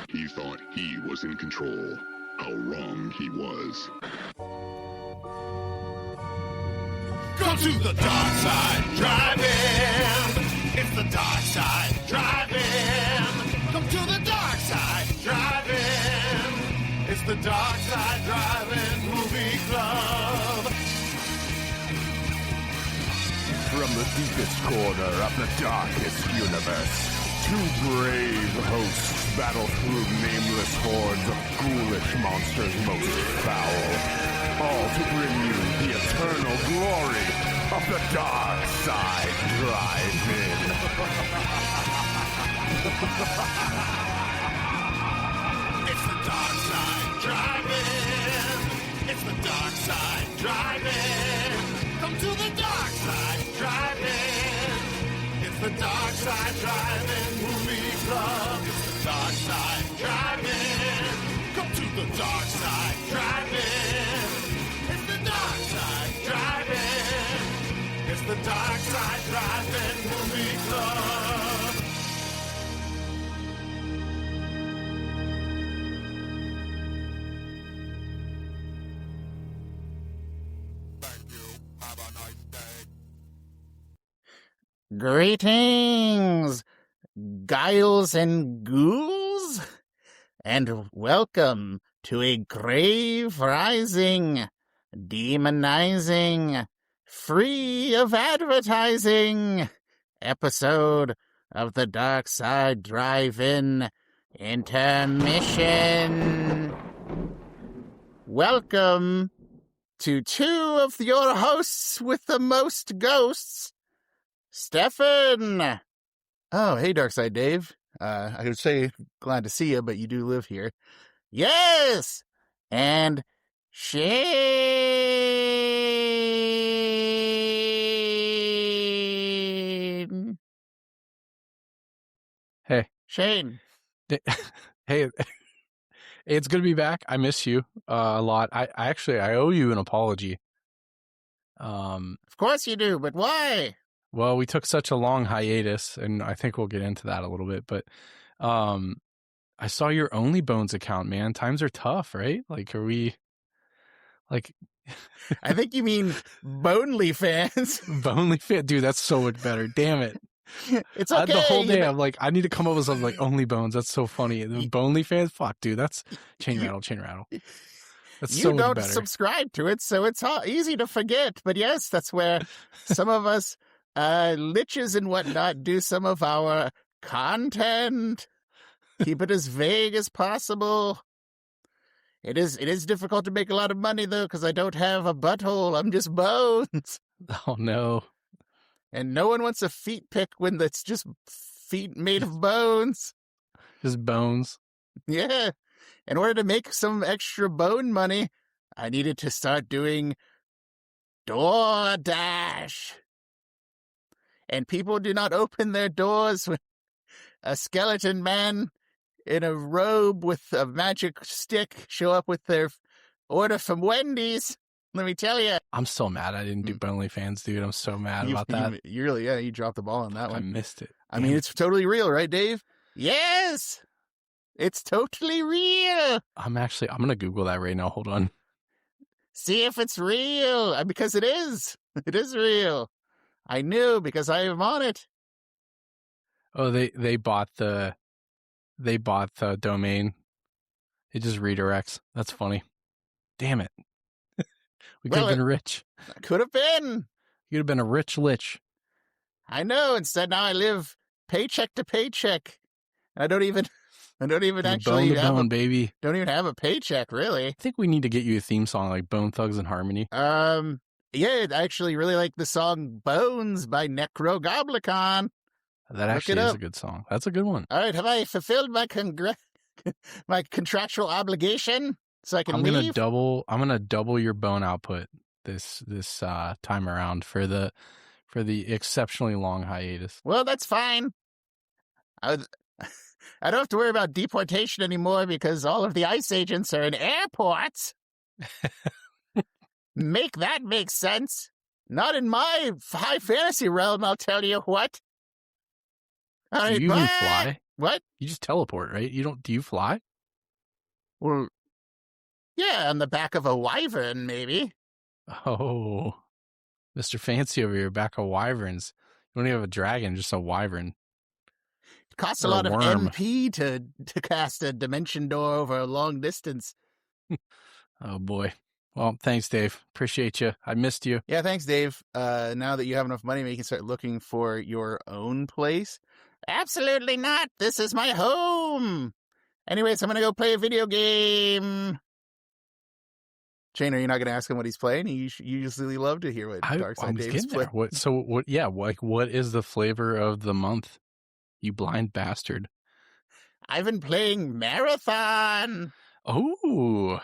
He thought he was in control. How wrong he was. Come to the dark side driving. It's the dark side driving. Come to the dark side driving. It's the dark side driving movie club. From the deepest corner of the darkest universe, two brave hosts battle through nameless hordes of ghoulish monsters most foul, all to bring you the eternal glory of the Dark Side Drive-In. It's the dark side driving. It's the dark side driving. Come to the dark side driving. It's the dark side driving movie club. It's the dark side driving. Come to the dark side driving. It's the dark side driving. It's the dark side driving movie club. Thank you. Have a nice day. Greetings, guiles and ghouls, and welcome to a grave rising, demonizing, free of advertising episode of the Dark Side Drive-In Intermission. Welcome to two of your hosts with the most ghosts, Stefan. Oh, hey, Darkside Dave. I would say glad to see you, but you do live here. Yes! And Shane. Hey. Shane. Hey, it's good to be back. I miss you a lot. I owe you an apology. Of course you do, but why? Well, we took such a long hiatus, and I think we'll get into that a little bit, but I saw your Only Bones account, man. Times are tough, right? Like, are we, like... I think you mean Bonely fans. Bonely fan? Dude, that's so much better. Damn it. It's okay. The whole day, I'm like, I need to come up with something like Only Bones. That's so funny. The Bonely fans? Fuck, dude, that's chain rattle. That's so much better. You don't subscribe to it, so it's easy to forget. But yes, that's where some of us liches and whatnot do some of our content. Keep it as vague as possible. It is difficult to make a lot of money, though, because I don't have a butthole. I'm just bones. Oh, no. And no one wants a feet pic when it's just feet made of bones. Just bones. Yeah. In order to make some extra bone money, I needed to start doing DoorDash. And people do not open their doors when a skeleton man in a robe with a magic stick show up with their order from Wendy's. Let me tell you. I'm so mad I didn't do Bonely fans, dude. I'm so mad about that. You really, you dropped the ball on that one. I missed it. I mean, it's totally real, right, Dave? Yes! It's totally real. I'm going to Google that right now. Hold on. See if it's real. Because it is. It is real. I knew because I am on it. Oh, they bought the domain. It just redirects. That's funny. Damn it. We could have been rich. Could have been. You'd have been a rich lich. I know. Instead, now I live paycheck to paycheck. I don't even actually bone to bone, baby. Don't even have a paycheck, really. I think we need to get you a theme song like Bone Thugs and Harmony. Yeah, I actually really like the song Bones by Necrogoblicon. That actually is a good song. That's a good one. All right, have I fulfilled my my contractual obligation so I can leave? I'm gonna double your bone output this time around for the exceptionally long hiatus. Well, that's fine. I don't have to worry about deportation anymore because all of the ICE agents are in airports. Make that make sense. Not in my high fantasy realm, I'll tell you what. Do you even fly? What? You just teleport, right? Do you fly? Well, yeah, on the back of a wyvern, maybe. Oh, Mr. Fancy over here, back of wyverns. You don't even have a dragon, just a wyvern. It costs a Or a lot of worm. MP to cast a dimension door over a long distance. Oh, boy. Well, thanks, Dave. Appreciate you. I missed you. Yeah, thanks, Dave. Now that you have enough money, maybe you can start looking for your own place. Absolutely not. This is my home. Anyways, I'm going to go play a video game. Shane, are you not going to ask him what he's playing? You usually love to hear what Darkside Dave's playing. What is the flavor of the month? You blind bastard. I've been playing Marathon. Oh.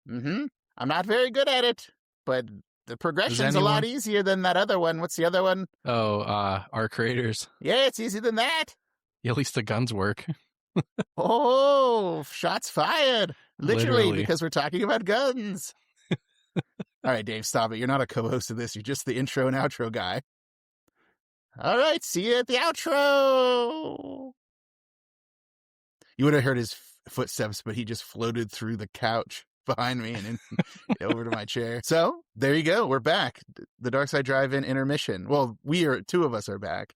Mm-hmm. I'm not very good at it, but the progression's a lot easier than that other one. What's the other one? Oh, our creators. Yeah, it's easier than that. Yeah, at least the guns work. Oh, shots fired. Literally, Literally. because we're talking about guns. All right, Dave, stop it. You're not a co-host of this. You're just the intro and outro guy. All right, see you at the outro. You would have heard his footsteps, but he just floated through the couch behind me and over to my chair. So there you go. We're back. The Darkside Drive-In intermission. Well, two of us are back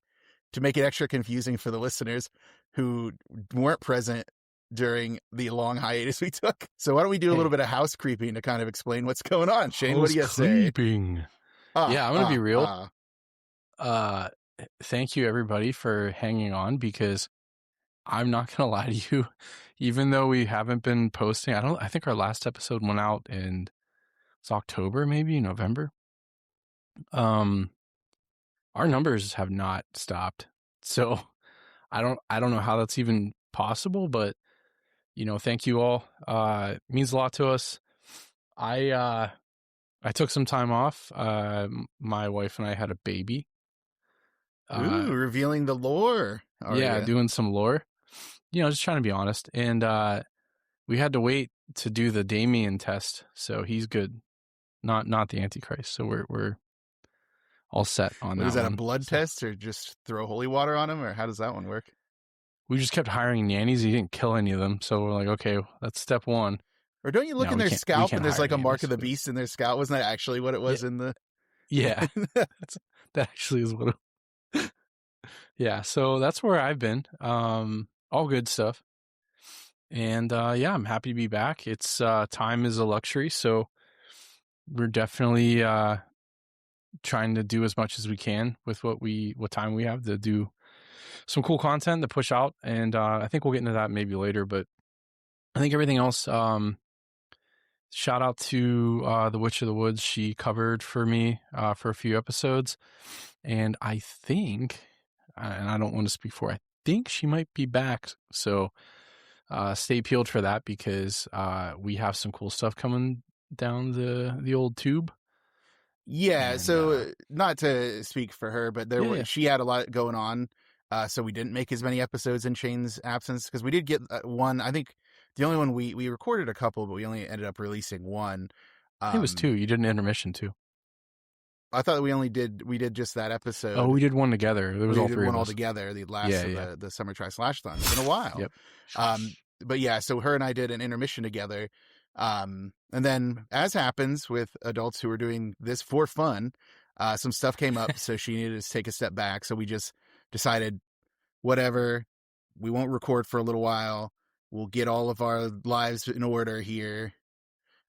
to make it extra confusing for the listeners who weren't present during the long hiatus we took. So why don't we do a little bit of house creeping to kind of explain what's going on? Shane, what do you say? Yeah, I'm going to be real. Thank you, everybody, for hanging on, because I'm not going to lie to you. Even though we haven't been posting, I think our last episode went out in October, maybe November. Our numbers have not stopped. So I don't know how that's even possible, but thank you all. It means a lot to us. I took some time off. My wife and I had a baby. Ooh, revealing the lore. Doing some lore. Just trying to be honest. And we had to wait to do the Damien test, so he's good. Not the Antichrist. So we're all set on that. Is that one. A blood test, or just throw holy water on him, or how does that one work? We just kept hiring nannies. He didn't kill any of them, so we're like, okay, that's step one. Or don't you look in their scalp and there's like a mark of the beast in their scalp? Wasn't that actually what it was in the? Yeah, that actually is what. Yeah, so that's where I've been. All good stuff. And I'm happy to be back. It's time is a luxury, so we're definitely trying to do as much as we can with what time we have to do some cool content to push out. And I think we'll get into that maybe later, but I think everything else, shout out to the Witch of the Woods. She covered for me for a few episodes, and I think, and I don't want to speak for, I think she might be back. So stay peeled for that, because we have some cool stuff coming down the old tube. Yeah, and, so not to speak for her, but she had a lot going on, so we didn't make as many episodes in Shane's absence, because we did get one. I think the only one we recorded a couple, but we only ended up releasing one. It was two. You did an intermission too. I thought we did just that episode. Oh, we did one together. There was all three of us. One all together. The last of the Summer Try Slash-thon. It's been a while. Yep. But yeah, so her and I did an intermission together. And then, as happens with adults who are doing this for fun, some stuff came up, so she needed to take a step back. So we just decided, whatever, we won't record for a little while. We'll get all of our lives in order here.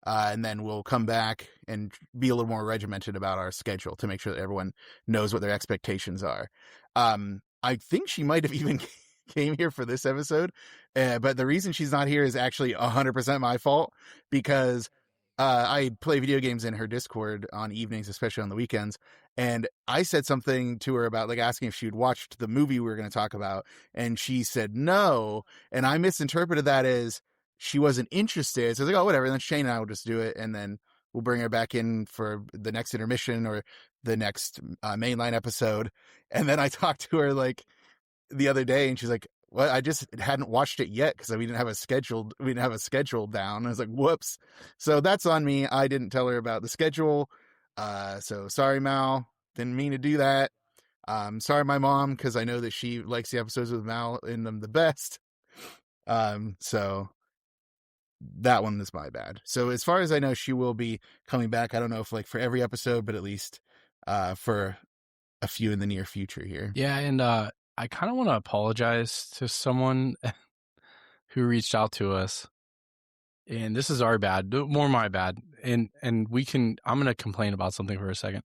And then we'll come back and be a little more regimented about our schedule to make sure that everyone knows what their expectations are. I think she might have even came here for this episode, but the reason she's not here is actually 100% my fault, because I play video games in her Discord on evenings, especially on the weekends, and I said something to her about like asking if she had watched the movie we were going to talk about, and she said no, and I misinterpreted that as she wasn't interested. So I was like, oh, whatever. And then Shane and I will just do it, and then we'll bring her back in for the next intermission or the next mainline episode. And then I talked to her like the other day, and she's like, well, I just hadn't watched it yet because we didn't have a schedule down. I was like, whoops. So that's on me. I didn't tell her about the schedule. So sorry, Mal. Didn't mean to do that. Sorry, my mom, because I know that she likes the episodes with Mal in them the best. So that one is my bad. So as far as I know, she will be coming back. I don't know if like for every episode, but at least for a few in the near future here. Yeah, and I kind of want to apologize to someone who reached out to us. And this is our bad, more my bad. And I'm going to complain about something for a second.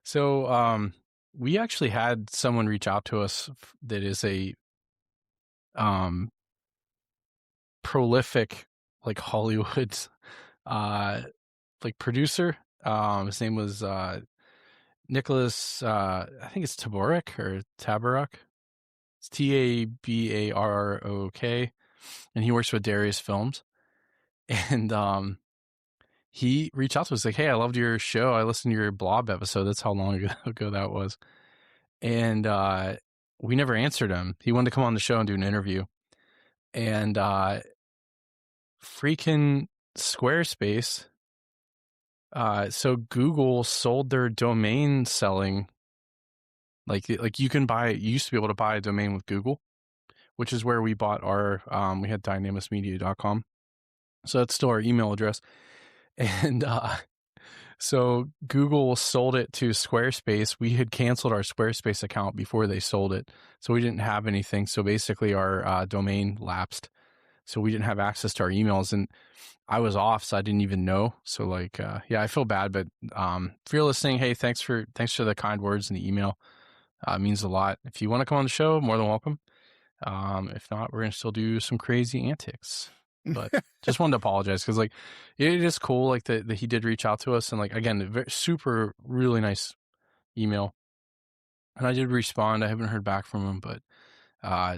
So, we actually had someone reach out to us that is a prolific, like Hollywood, like producer. His name was Nicholas. I think it's Tabarrok or Tabarrok. It's Tabarrok, and he works with Darius Films. And he reached out to us like, "Hey, I loved your show. I listened to your Blob episode." That's how long ago that was. And we never answered him. He wanted to come on the show and do an interview. And freaking Squarespace. So Google sold their domain selling. Like you can buy, you used to be able to buy a domain with Google, which is where we bought our, we had dynamusmedia.com. So that's still our email address. And so Google sold it to Squarespace. We had canceled our Squarespace account before they sold it. So we didn't have anything. So basically our domain lapsed. So we didn't have access to our emails. And I was off, so I didn't even know. So like, yeah, I feel bad. But if you're listening, hey, thanks for the kind words in the email. It means a lot. If you want to come on the show, more than welcome. If not, we're going to still do some crazy antics. But just wanted to apologize because like it is cool like that he did reach out to us, and like again super really nice email, and I did respond. I haven't heard back from him, but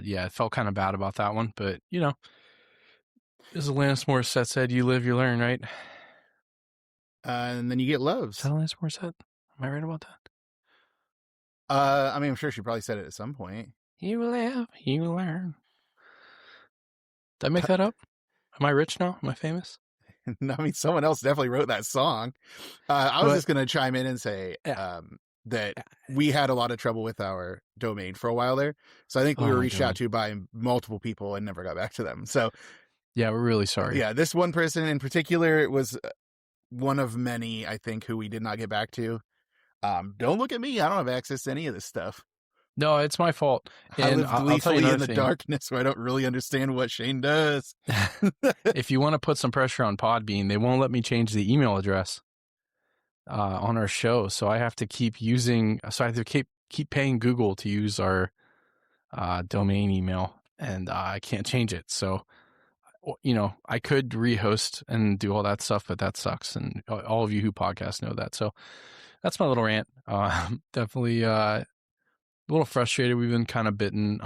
yeah, I felt kind of bad about that one. But you know, as Alanis Morissette said, "You live, you learn," right? And then you get loves. Is that Alanis Morissette? Am I right about that? I mean, I'm sure she probably said it at some point. You live, you learn. Did I make that up? Am I rich now? Am I famous? I mean, someone else definitely wrote that song. I was just going to chime in and say that we had a lot of trouble with our domain for a while there. So I think we were reached out to by multiple people and never got back to them. So yeah, we're really sorry. Yeah, this one person in particular was one of many, I think, who we did not get back to. Don't look at me. I don't have access to any of this stuff. No, it's my fault. And I live gleefully in the darkness where I don't really understand what Shane does. If you want to put some pressure on Podbean, they won't let me change the email address on our show. So I have to keep keep paying Google to use our domain email, and I can't change it. So, you know, I could rehost and do all that stuff, but that sucks. And all of you who podcast know that. So that's my little rant. Definitely a little frustrated. We've been kind of bitten.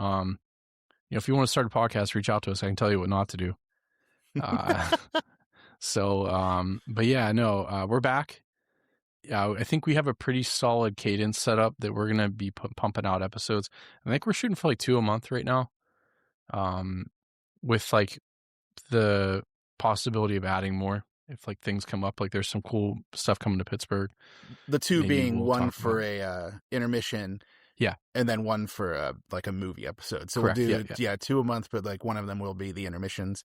You know, if you want to start a podcast, reach out to us. I can tell you what not to do. But yeah, no, we're back. I think we have a pretty solid cadence set up that we're going to be pumping out episodes. I think we're shooting for like 2 a month right now. With like the possibility of adding more if like things come up, like there's some cool stuff coming to Pittsburgh. The 2 being one for a intermission. Yeah. And then one for like a movie episode. So correct. We'll do 2 a month, but like one of them will be the intermissions.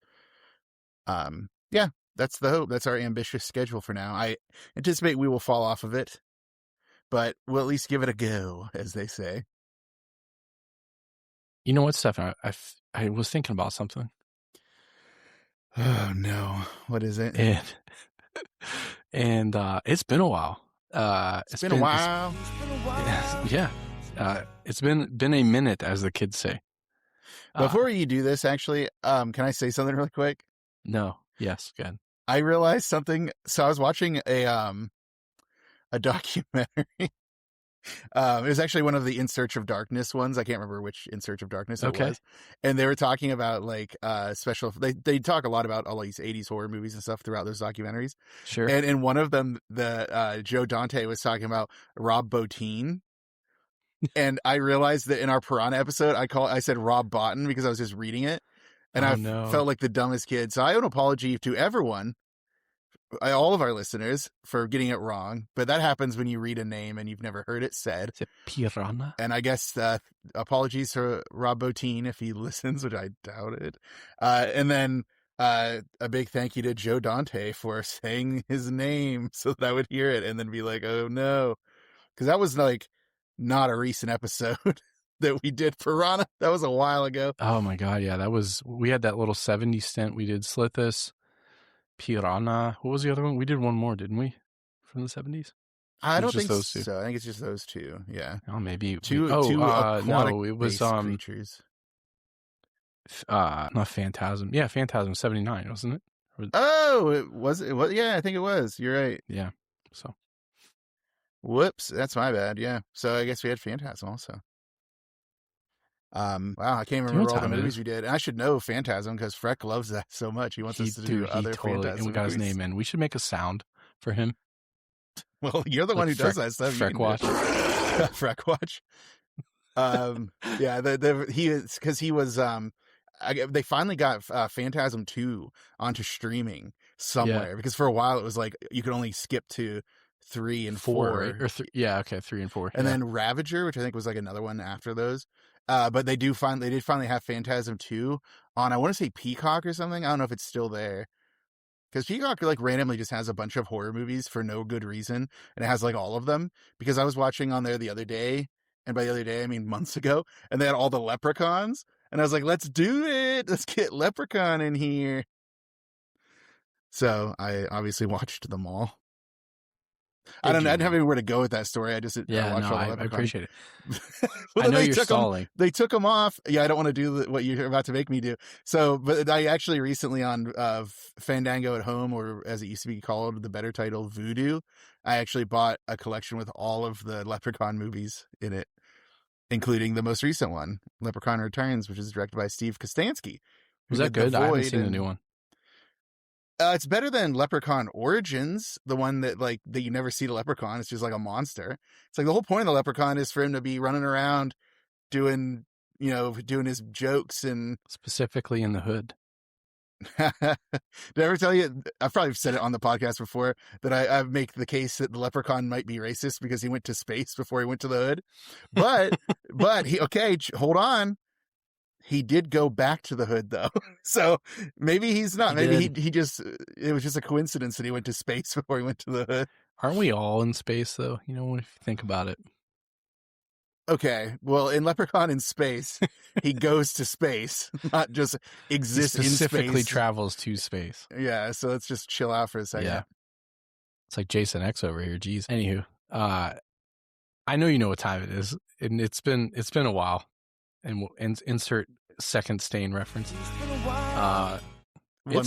Yeah, that's the hope. That's our ambitious schedule for now. I anticipate we will fall off of it, but we'll at least give it a go, as they say. You know what, Stefan? I was thinking about something. Oh no. What is it? And it's been a while. It's been a while. Yeah. It's been a minute, as the kids say. Before you do this, actually, can I say something really quick? No. Yes. Good. I realized something. So I was watching a documentary. It was actually one of the In Search of Darkness ones. I can't remember which In Search of Darkness it was. And they were talking about like special. They talk a lot about all these 80s horror movies and stuff throughout those documentaries. Sure. And in one of them, the Joe Dante was talking about Rob Bottin. And I realized that in our Piranha episode, I said Rob Bottin because I was just reading it. And felt like the dumbest kid. So I owe an apology to everyone all of our listeners for getting it wrong, but that happens when you read a name and you've never heard it said. Is it Piranha? And I guess apologies for Rob Bottin if he listens, which I doubt it. And then a big thank you to Joe Dante for saying his name so that I would hear it and then be like, oh no. Because that was like not a recent episode that we did Piranha. That was a while ago. Oh my God. Yeah, we had that little 70 stint. We did Slithus, Piranha. What was the other one? We did one more, didn't we? From the 70s? I don't just think those two? so. I think it's just those two. Yeah. Oh, maybe. Two no, it was creatures. not Phantasm. Yeah, Phantasm 79, wasn't it? Oh, it was. Yeah, I think it was. You're right. Yeah. So. Whoops, that's my bad. Yeah. So I guess we had Phantasm also. Wow, I can't remember all the movies we did. And I should know Phantasm because Freck loves that so much. He wants us to do other Phantasm and we got movies. His name in. We should make a sound for him. Well, you're the one who does that stuff. Freck Watch. Freck Watch. Yeah, he is because he was. They finally got Phantasm 2 onto streaming somewhere because for a while it was like you could only skip to 3 and 4. Right? Or 3 and 4. And then Ravager, which I think was like another one after those. But they did finally have Phantasm 2 on, I want to say Peacock or something. I don't know if it's still there. Because Peacock like randomly just has a bunch of horror movies for no good reason. And it has like all of them. Because I was watching on there the other day. And by the other day, I mean months ago. And they had all the Leprechauns. And I was like, let's do it. Let's get Leprechaun in here. So I obviously watched them all. I didn't have anywhere to go with that story. I watched all the Leprechauns. I appreciate it. Well, I know you're stalling. They took them off. Yeah, I don't want to do what you're about to make me do. So, but I actually recently on Fandango at Home, or as it used to be called, the better title, Voodoo, I actually bought a collection with all of the Leprechaun movies in it, including the most recent one, Leprechaun Returns, which is directed by Steve Kostanski. Was that good? I haven't seen the new one. It's better than Leprechaun Origins, the one that you never see the Leprechaun. It's just like a monster. It's like the whole point of the Leprechaun is for him to be running around doing his jokes and specifically in the hood. Did I ever tell you? I've probably said it on the podcast before that I make the case that the Leprechaun might be racist because he went to space before he went to the hood. But hold on. He did go back to the hood though. So maybe he's not. Maybe he just, it was just a coincidence that he went to space before he went to the hood. Aren't we all in space though? You know, if you think about it. Okay. Well, in Leprechaun in Space, he goes to space, not just exists in space. He specifically travels to space. Yeah. So let's just chill out for a second. Yeah. It's like Jason X over here. Jeez. Anywho, I know you know what time it is, and it's been a while. And we'll insert second stain reference. It's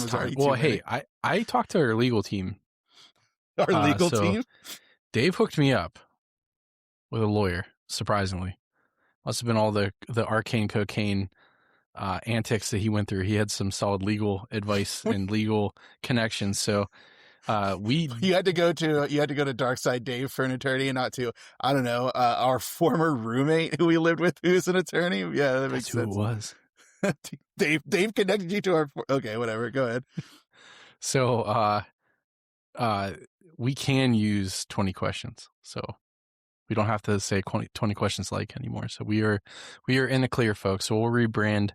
time. Well, hey, I talked to our legal team. Our legal team? Dave hooked me up with a lawyer, surprisingly. Must have been all the arcane cocaine antics that he went through. He had some solid legal advice and legal connections. So you had to go to Dark Side Dave for an attorney and not to, I don't know, our former roommate who we lived with who's an attorney. Yeah, that makes sense. Who it was. Dave connected you to our, okay, whatever, go ahead. So we can use 20 questions. So we don't have to say 20 questions like anymore. So we are in the clear, folks. So we'll rebrand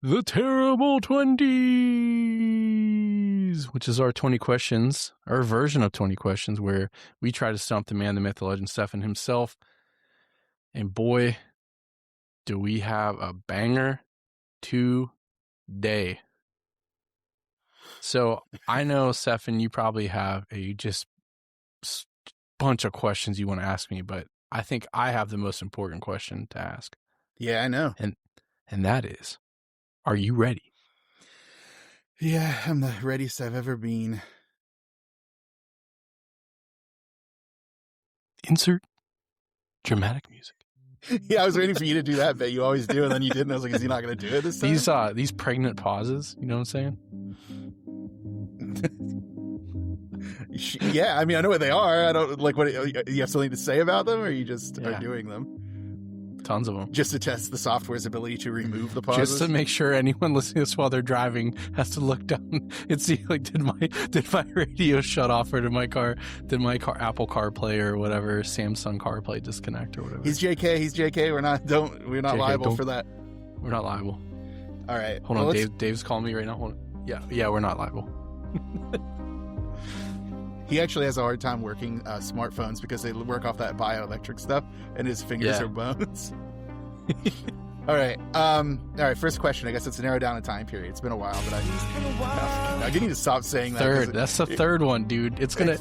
the Terrible 20s, which is our 20 questions, our version of 20 questions, where we try to stump the man, the myth, the legend, Stefan himself. And boy, do we have a banger today. So I know, Stefan, you probably have a just bunch of questions you want to ask me, but I think I have the most important question to ask. Yeah, I know. And that is, are you ready? Yeah, I'm the readiest I've ever been. Insert dramatic music. Yeah, I was waiting for you to do that bit. You always do, and then you didn't. I was like, is he not going to do it this time? These pregnant pauses, you know what I'm saying? Yeah, I mean, I know what they are. I don't like what you have something to say about them, or you just are doing them. tons of them. Just to test the software's ability to remove the pauses? Just to make sure anyone listening to this while they're driving has to look down and see, like, did my radio shut off, or did my car Apple CarPlay or whatever, Samsung CarPlay disconnect or whatever. He's JK. We're not JK, liable for that. We're not liable. All right. Hold on, Dave's calling me right now. Hold on. Yeah, we're not liable. He actually has a hard time working smartphones because they work off that bioelectric stuff, and his fingers are bones. All right. First question. I guess it's narrowed down a time period. It's been a while, but I need to stop saying that. Third. That's the third one, dude. It's gonna.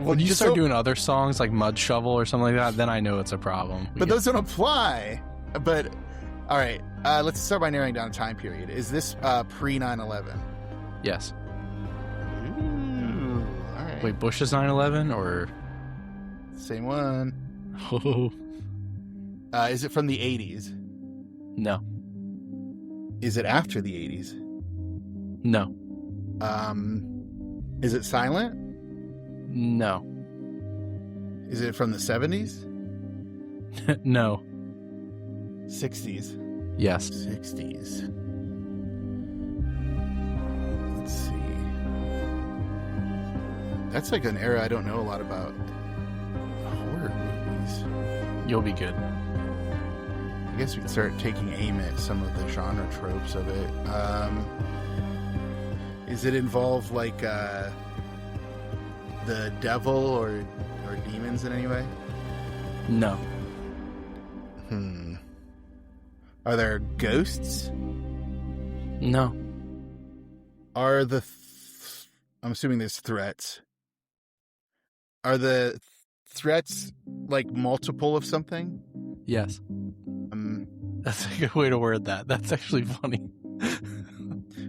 When you start doing other songs like Mud Shovel or something like that, then I know it's a problem. But those don't apply. But all right. Let's start by narrowing down a time period. Is this pre 9/11? Yes. Ooh. All right. Wait, Bush's 9/11 or same one? Oh. Is it from the 80s? No. Is it after the 80s? No. Is it silent? No. Is it from the 70s? No. 60s? Yes. 60s. Let's see. That's like an era I don't know a lot about. Horror movies. You'll be good. I guess we can start taking aim at some of the genre tropes of it. Is it involve like the devil or demons in any way? No. Are there ghosts? No. Are I'm assuming there's threats. Are the threats like multiple of something? Yes. That's a good way to word that. That's actually funny.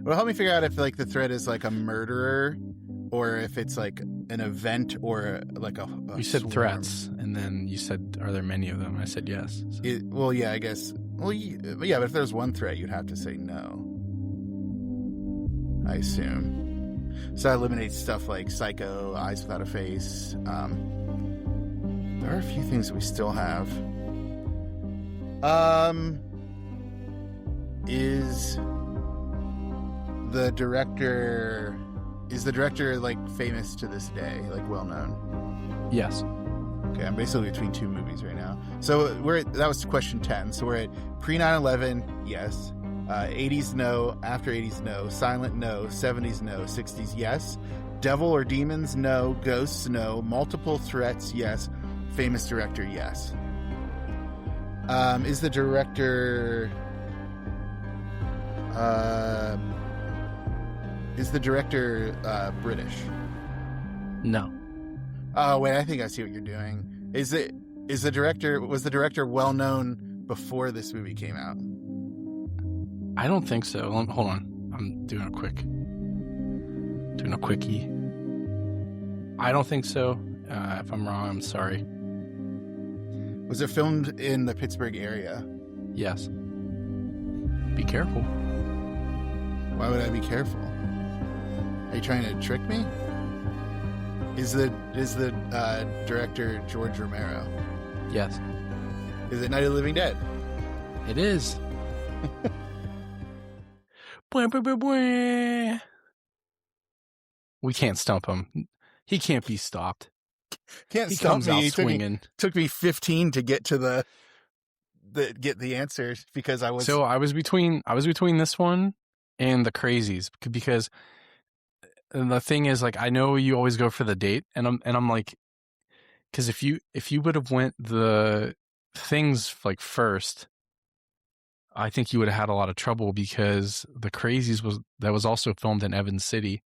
Well, help me figure out if like the threat is like a murderer, or if it's like an event, or like a you said swarm. Threats, and then you said, "Are there many of them?" I said yes. So. Well, yeah, I guess. Well, yeah, but if there's one threat, you'd have to say no. I assume. So that eliminates stuff like Psycho, Eyes Without a Face. There are a few things that we still have. Is the director like famous to this day, like well known? Yes. Okay, I'm basically between two movies right now. So that was question 10. So we're at pre 9/11, yes. 80s no, after 80s no, silent no, 70s no, 60s yes. Devil or demons no, ghosts no, multiple threats yes, famous director yes. Is the director British? No. Oh wait, I think I see what you're doing. Was the director well known before this movie came out? I don't think so. Hold on. I'm doing a quickie. I don't think so. If I'm wrong, I'm sorry. Was it filmed in the Pittsburgh area? Yes. Be careful. Why would I be careful? Are you trying to trick me? Is the director George Romero? Yes. Is it Night of the Living Dead? It is. We can't stump him. He can't be stopped. Can't he stop comes me. out swinging. Took me 15 to get to get the answers because I was. So I was between this one and the Crazies because the thing is, like, I know you always go for the date, and I'm like, because if you would have went the things like first, I think you would have had a lot of trouble because the Crazies was also filmed in Evans City.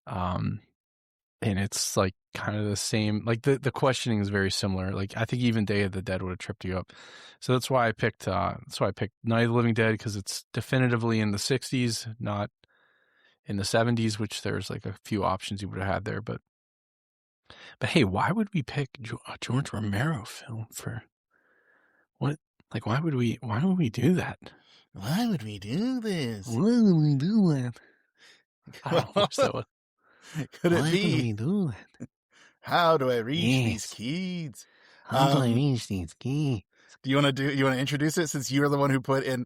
And it's like kind of the same, like the questioning is very similar. Like I think even Day of the Dead would have tripped you up. So that's why I picked Night of the Living Dead, because it's definitively in the 60s, not in the 70s, which there's like a few options you would have had there. But hey, why would we pick a George Romero film for what? Like, why would we do that? Why would we do this? Why would we do that? I don't know so. Could it Why be? would we do that? How do I reach these kids? How do I reach these keys? Do you want to introduce it, since you were the one who put in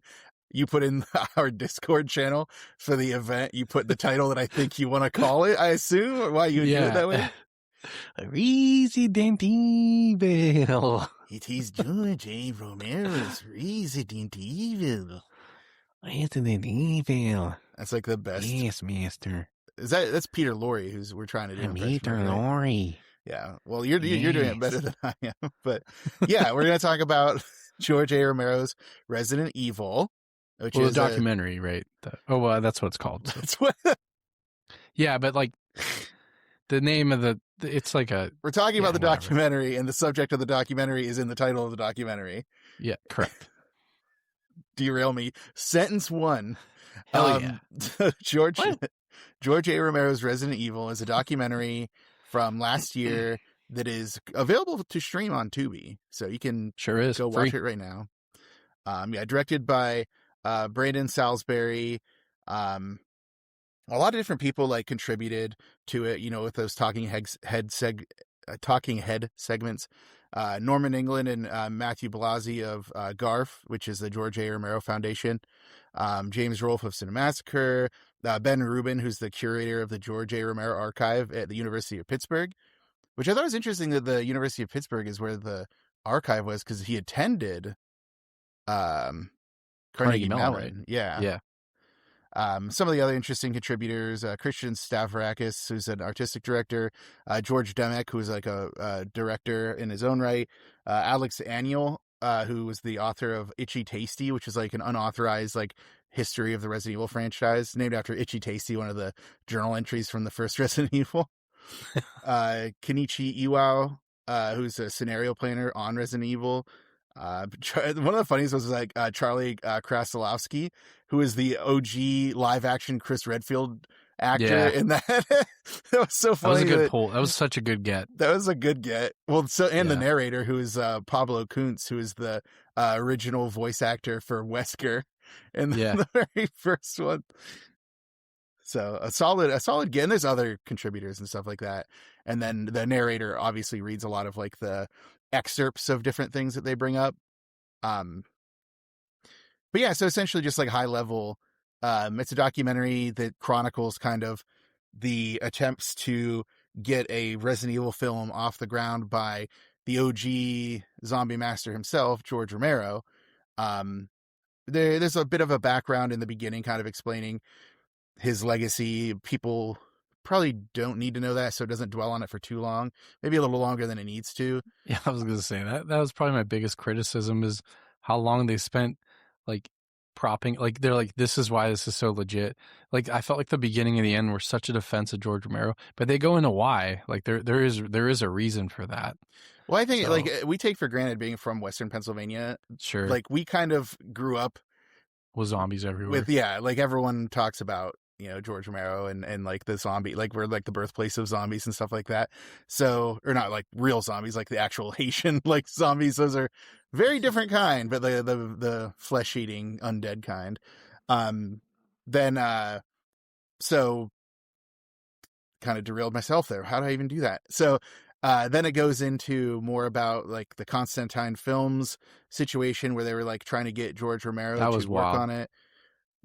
our Discord channel for the event? You put the title that I think you want to call it, I assume, or why you do it that way? Resident Evil. It is George A. Romero's Resident Evil. Resident Evil. That's like the best. Yes, master. That's Peter Lorre, we're trying to do. Peter Lorre. Yeah. Well, you're doing it better than I am. But yeah, we're going to talk about George A. Romero's Resident Evil, which is a documentary, right? That's what it's called. So. That's what. Yeah, but like the name of it's like a. We're talking about the documentary, and the subject of the documentary is in the title of the documentary. Yeah, correct. Derail me. Sentence 1. Hell yeah. George A. Romero's Resident Evil is a documentary from last year that is available to stream on Tubi, so you can go watch it right now. Directed by Brandon Salisbury. A lot of different people like contributed to it, with those talking head segments. Norman England and Matthew Blasey of GARF, which is the George A. Romero Foundation. James Rolfe of Cinemassacre. Ben Rubin, who's the curator of the George A. Romero Archive at the University of Pittsburgh, which I thought was interesting that the University of Pittsburgh is where the archive was, because he attended Carnegie Mellon. Right? Yeah. Some of the other interesting contributors, Christian Stavrakis, who's an artistic director, George Demek, who's like a director in his own right, Alex Aniel, who was the author of Itchy Tasty, which is like an unauthorized like history of the Resident Evil franchise, named after Itchy Tasty, one of the journal entries from the first Resident Evil. Kenichi Iwao, who's a scenario planner on Resident Evil. One of the funniest was like Charlie Krasilowski, who is the OG live action Chris Redfield actor in that. That was so funny. That was a good pull. That was such a good get. That was a good get. Well, the narrator, who is Pablo Kuntz, who is the original voice actor for Wesker in the very first one. So a solid get. And there's other contributors and stuff like that. And then the narrator obviously reads a lot of like the excerpts of different things that they bring up. But yeah, so essentially just like high level, it's a documentary that chronicles kind of the attempts to get a Resident Evil film off the ground by the OG zombie master himself, George Romero. There's a bit of a background in the beginning, kind of explaining his legacy. People probably don't need to know that, so it doesn't dwell on it for too long. Maybe a little longer than it needs to. Yeah, I was going to say that was probably my biggest criticism, is how long they spent like propping, like they're like, this is why this is so legit. Like I felt like the beginning and the end were such a defense of George Romero, but they go into why. Like there is a reason for that. Well, I think like we take for granted being from Western Pennsylvania. Sure. Like we kind of grew up with zombies everywhere. Like everyone talks about, George Romero and like the zombie, like we're like the birthplace of zombies and stuff like that. So, or not like real zombies, like the actual Haitian like zombies. Those are very different kind, but the flesh eating undead kind. So kind of derailed myself there. How did I even do that? So, then it goes into more about like the Constantine Films situation, where they were like trying to get George Romero to work on it.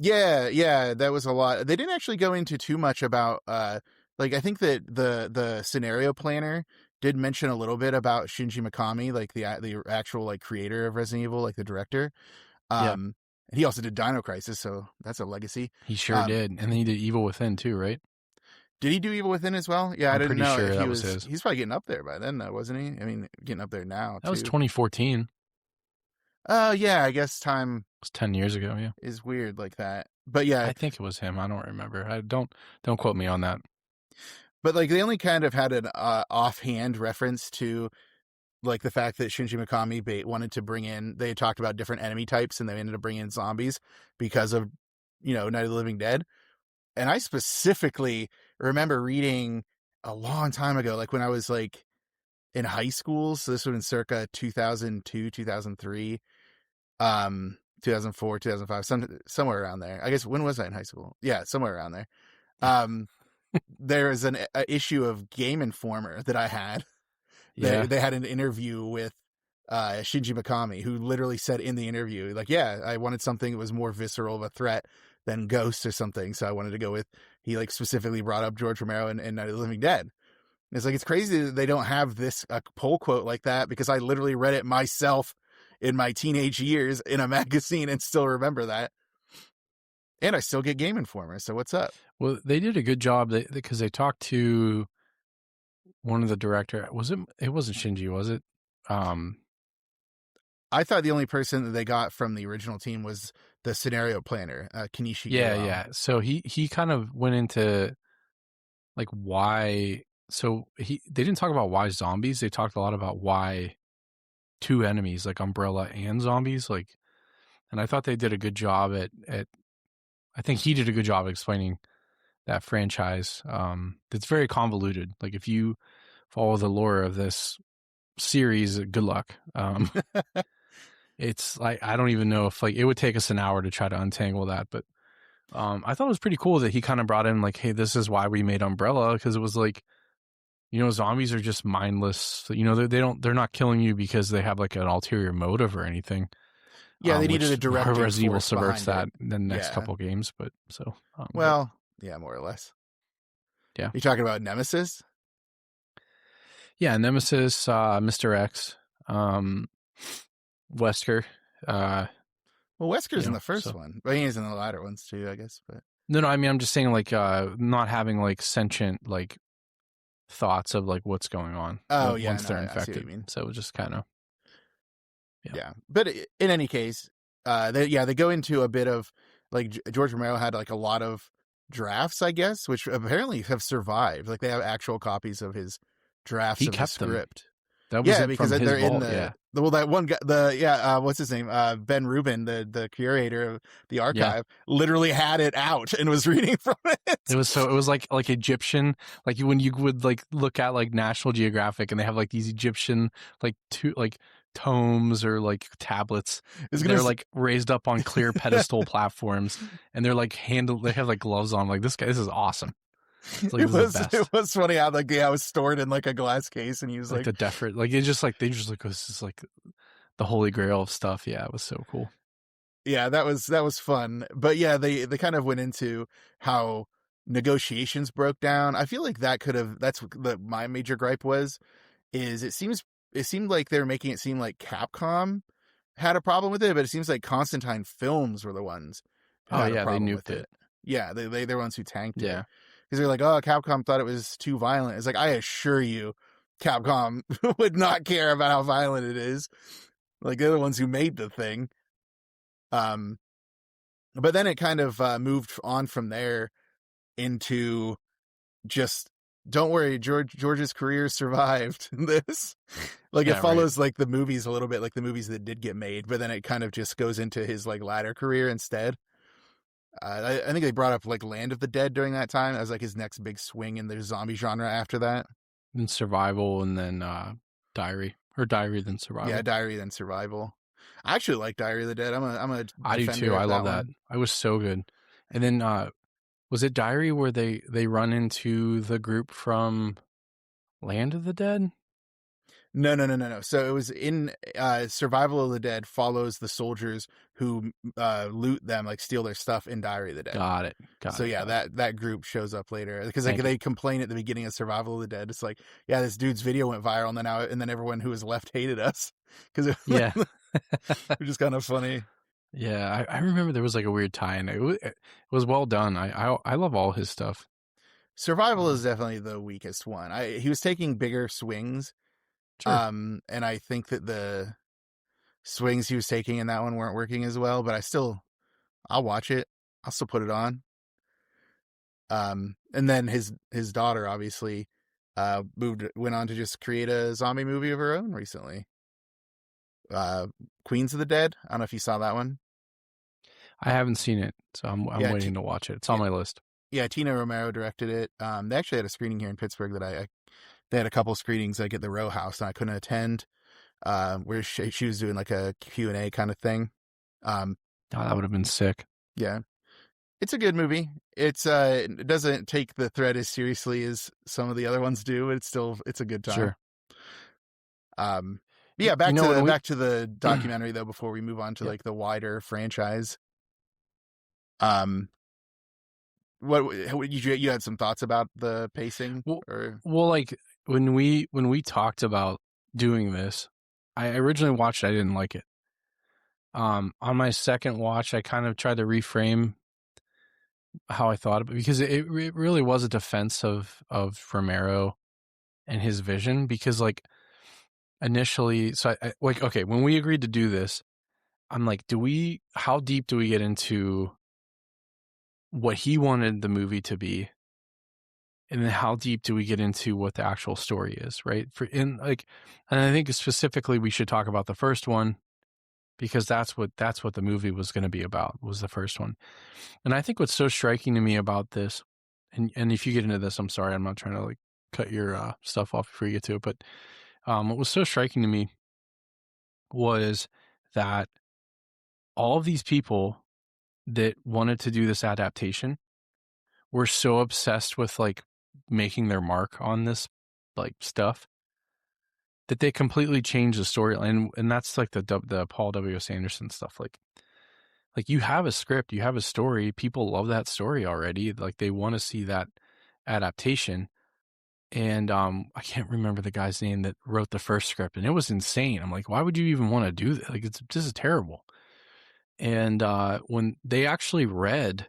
Yeah, that was a lot. They didn't actually go into too much about like I think that the scenario planner did mention a little bit about Shinji Mikami, like the actual like creator of Resident Evil, like the director. And he also did Dino Crisis, so that's a legacy. He sure did. And then he did Evil Within too, right? Did he do Evil Within as well? Yeah, I didn't know. Sure that was his. He's probably getting up there by then, though, wasn't he? I mean, getting up there now. That was 2014. Yeah, I guess time. It was 10 years ago. Yeah, is weird like that. But yeah, I think it was him. I don't remember. Don't quote me on that. But like they only kind of had an offhand reference to like the fact that Shinji Mikami wanted to bring in. They had talked about different enemy types, and they ended up bringing in zombies because of Night of the Living Dead. And I specifically remember reading a long time ago, like when I was like in high school. So this would have been circa 2002, 2003, 2004, 2005, somewhere around there. I guess, when was I in high school? Yeah, somewhere around there. There is an issue of Game Informer that I had. They had an interview with Shinji Mikami, who literally said in the interview, like, yeah, I wanted something that was more visceral of a threat than Ghost or something. So I wanted to go with, he like specifically brought up George Romero and Night of the Living Dead. And it's like, it's crazy that they don't have this pull quote like that, because I literally read it myself in my teenage years in a magazine and still remember that. And I still get Game Informer. So what's up? Well, they did a good job because they talked to one of the director. It wasn't Shinji, was it? I thought the only person that they got from the original team was the scenario planner, Kenichi. Yeah. So he kind of went into like why. So they didn't talk about why zombies. They talked a lot about why two enemies, like Umbrella and zombies. Like, and I thought they did a good job at. I think he did a good job explaining that franchise. It's very convoluted. Like, if you follow the lore of this series, good luck. It's like, I don't even know if like it would take us an hour to try to untangle that, but I thought it was pretty cool that he kind of brought in like, hey, this is why we made Umbrella, because it was like, you know, zombies are just mindless. You know, they're not killing you because they have like an ulterior motive or anything. Yeah, they needed a direct. Resident Evil subverts that in the next couple games, but so well, yeah, more or less. Yeah, you talking about Nemesis? Yeah, Nemesis, Mr. X, Wesker. Well, Wesker's in the first one, but he's in the latter ones too, I guess. But no, I mean, I'm just saying, like, not having like sentient like thoughts of like what's going on. Oh, like, yeah, once they're I infected. see what you mean. So it was just kind of yeah. But in any case, they go into a bit of like George Romero had like a lot of drafts, I guess, which apparently have survived. Like they have actual copies of his drafts of the script. That was because they're vault, in the well, that one guy, what's his name? Ben Rubin, the curator of the archive, literally had it out and was reading from it. It was like Egyptian, like when you would like look at like National Geographic and they have like these Egyptian like tomes or like tablets. They're like raised up on clear pedestal platforms, and they're like they have like gloves on. Like, this is awesome. Like, it was funny how like it was stored in like a glass case, and he was like the Defrit, like it just like they just like this is like the holy grail of stuff. Yeah, it was so cool. Yeah, that was fun. But yeah, they kind of went into how negotiations broke down. I feel like that's what my major gripe is it seemed like they were making it seem like Capcom had a problem with it, but it seems like Constantine Films were the ones who had a problem they with nuked it. Yeah, they're the ones who tanked it. Because they're like, oh, Capcom thought it was too violent. It's like, I assure you, Capcom would not care about how violent it is. Like, they're the ones who made the thing. But then it kind of moved on from there into just, don't worry, George's career survived this. Like, it follows like the movies a little bit, like the movies that did get made, but then it kind of just goes into his like latter career instead. I think they brought up like Land of the Dead during that time as like his next big swing in the zombie genre after that. Then Survival, and then Diary, or Diary then Survival. Yeah, Diary then Survival. I actually like Diary of the Dead. I do too. I love that. I was so good. And then was it Diary where they run into the group from Land of the Dead? No. So it was in Survival of the Dead follows the soldiers who loot them, like steal their stuff in Diary of the Dead. Got it. So that group shows up later because like they complain at the beginning of Survival of the Dead. It's like, yeah, this dude's video went viral, and then everyone who was left hated us because which is kind of funny. Yeah, I remember there was like a weird tie-in. It was well done. I love all his stuff. Survival is definitely the weakest one. He was taking bigger swings. Sure. And I think that the swings he was taking in that one weren't working as well, but I'll watch it. I'll still put it on. And then his daughter obviously went on to just create a zombie movie of her own recently. Queens of the Dead. I don't know if you saw that one. I haven't seen it, so I'm waiting to watch it. It's on my list. Yeah, Tina Romero directed it. They actually had a screening here in Pittsburgh that they had a couple screenings like at the Row House, and I couldn't attend. Where she was doing like a Q&A kind of thing. That would have been sick. Yeah, it's a good movie. It doesn't take the threat as seriously as some of the other ones do. It's a good time. Sure. But yeah, back You know, to when we- back to the documentary though. Before we move on to Yep. like the wider franchise, what you had some thoughts about the pacing? Well, like when we talked about doing this, I originally watched it, I didn't like it. On my second watch, I kind of tried to reframe how I thought of it, because it really was a defense of Romero and his vision. Because like initially, so I like, okay, when we agreed to do this, I'm like, how deep do we get into what he wanted the movie to be, and then how deep do we get into what the actual story is, right? And I think specifically we should talk about the first one, because that's what the movie was going to be about, was the first one. And I think what's so striking to me about this, and if you get into this, I'm sorry, I'm not trying to like cut your stuff off before you get to it, but what was so striking to me was that all of these people that wanted to do this adaptation were so obsessed with like making their mark on this like stuff that they completely changed the storyline. And that's like the Paul W.S. Anderson stuff. Like you have a script, you have a story, people love that story already. Like they want to see that adaptation. And I can't remember the guy's name that wrote the first script, and it was insane. I'm like, why would you even want to do that? Like this is terrible. And when they actually read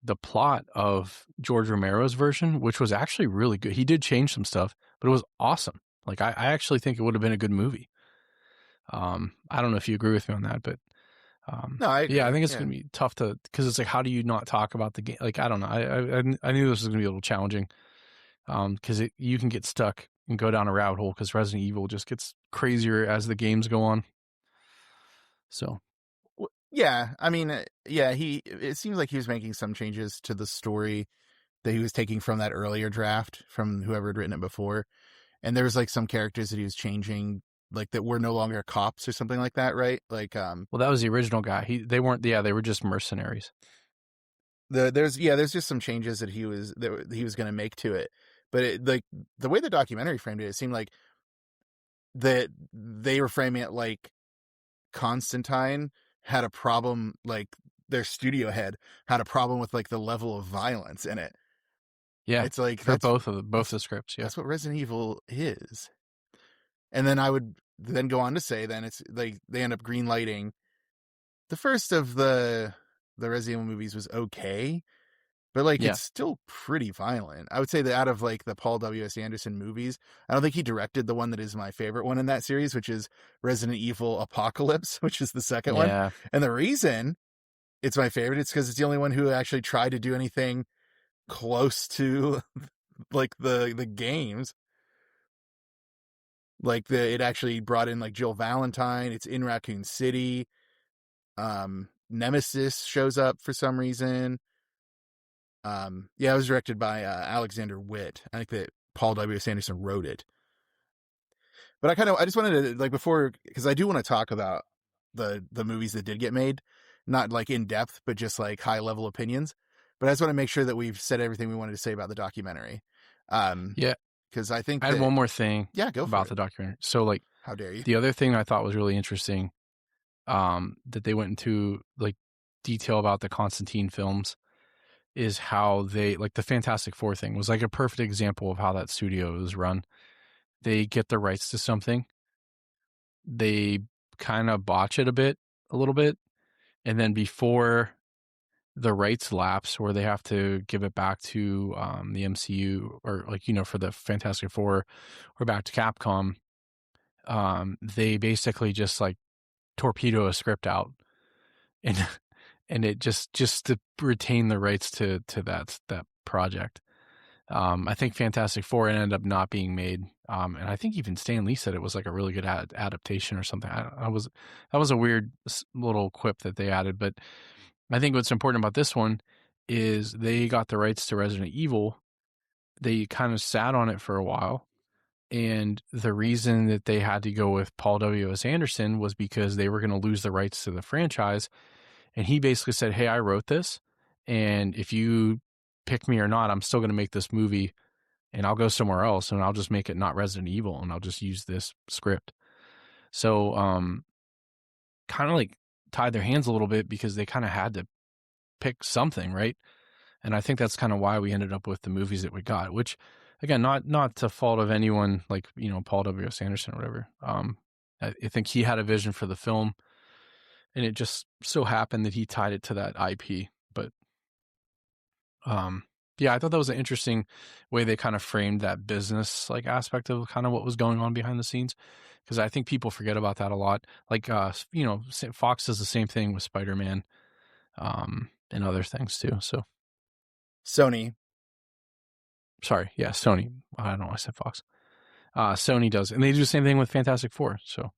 the plot of George Romero's version, which was actually really good, he did change some stuff, but it was awesome. Like I actually think it would have been a good movie. I don't know if you agree with me on that, but No, I agree. yeah, I think it's going to be tough because it's like, how do you not talk about the game? Like, I don't know. I knew this was going to be a little challenging, because you can get stuck and go down a rabbit hole, because Resident Evil just gets crazier as the games go on. So, yeah, I mean, yeah, it seems like he was making some changes to the story that he was taking from that earlier draft from whoever had written it before. And there was like some characters that he was changing, like that were no longer cops or something like that, right? Like, well, that was the original guy. They weren't. Yeah, they were just mercenaries. There's just some changes that he was going to make to it, but like the way the documentary framed it seemed like that they were framing it like Constantine had a problem, like their studio head had a problem with like the level of violence in it. Yeah, it's like for both the scripts. Yeah, that's what Resident Evil is. And then I would then go on to say, then it's like they end up greenlighting the first of the Resident Evil movies was okay, but like it's still pretty violent. I would say that out of like the Paul W.S. Anderson movies, I don't think he directed the one that is my favorite one in that series, which is Resident Evil Apocalypse, which is the second one. And the reason it's my favorite, it's because it's the only one who actually tried to do anything close to like the games. Like it actually brought in like Jill Valentine. It's in Raccoon City. Nemesis shows up for some reason. Yeah, it was directed by Alexander Witt. I think that Paul W.S. Anderson wrote it. But I just wanted to, like, before, because I do want to talk about the movies that did get made, not like in depth, but just like high level opinions. But I just want to make sure that we've said everything we wanted to say about the documentary. Yeah, because I think I had one more thing. Yeah, go for about it. the documentary. So, like, how dare you? The other thing I thought was really interesting, that they went into like detail about the Constantine films, is how they, like, the Fantastic Four thing was like a perfect example of how that studio is run. They get the rights to something, they kind of botch it a little bit, and then before the rights lapse, where they have to give it back to the MCU, or like, for the Fantastic Four, or back to Capcom, they basically just like torpedo a script out, and it just to retain the rights to that project. I think Fantastic Four ended up not being made, and I think even Stan Lee said it was like a really good adaptation or something. That was a weird little quip that they added, but I think what's important about this one is they got the rights to Resident Evil. They kind of sat on it for a while, and the reason that they had to go with Paul W.S. Anderson was because they were going to lose the rights to the franchise. And he basically said, hey, I wrote this, and if you pick me or not, I'm still going to make this movie, and I'll go somewhere else, and I'll just make it not Resident Evil, and I'll just use this script. So, kind of like tied their hands a little bit because they kind of had to pick something, right? And I think that's kind of why we ended up with the movies that we got, which again, not to fault of anyone like, Paul W.S. Anderson or whatever. I think he had a vision for the film and it just so happened that he tied it to that IP. But, yeah, I thought that was an interesting way they kind of framed that business like aspect of kind of what was going on behind the scenes. Because I think people forget about that a lot. Like, Fox does the same thing with Spider-Man, and other things too. So, Sony. sorry, yeah, Sony. I don't know why I said Fox. Sony does, and they do the same thing with Fantastic Four. So,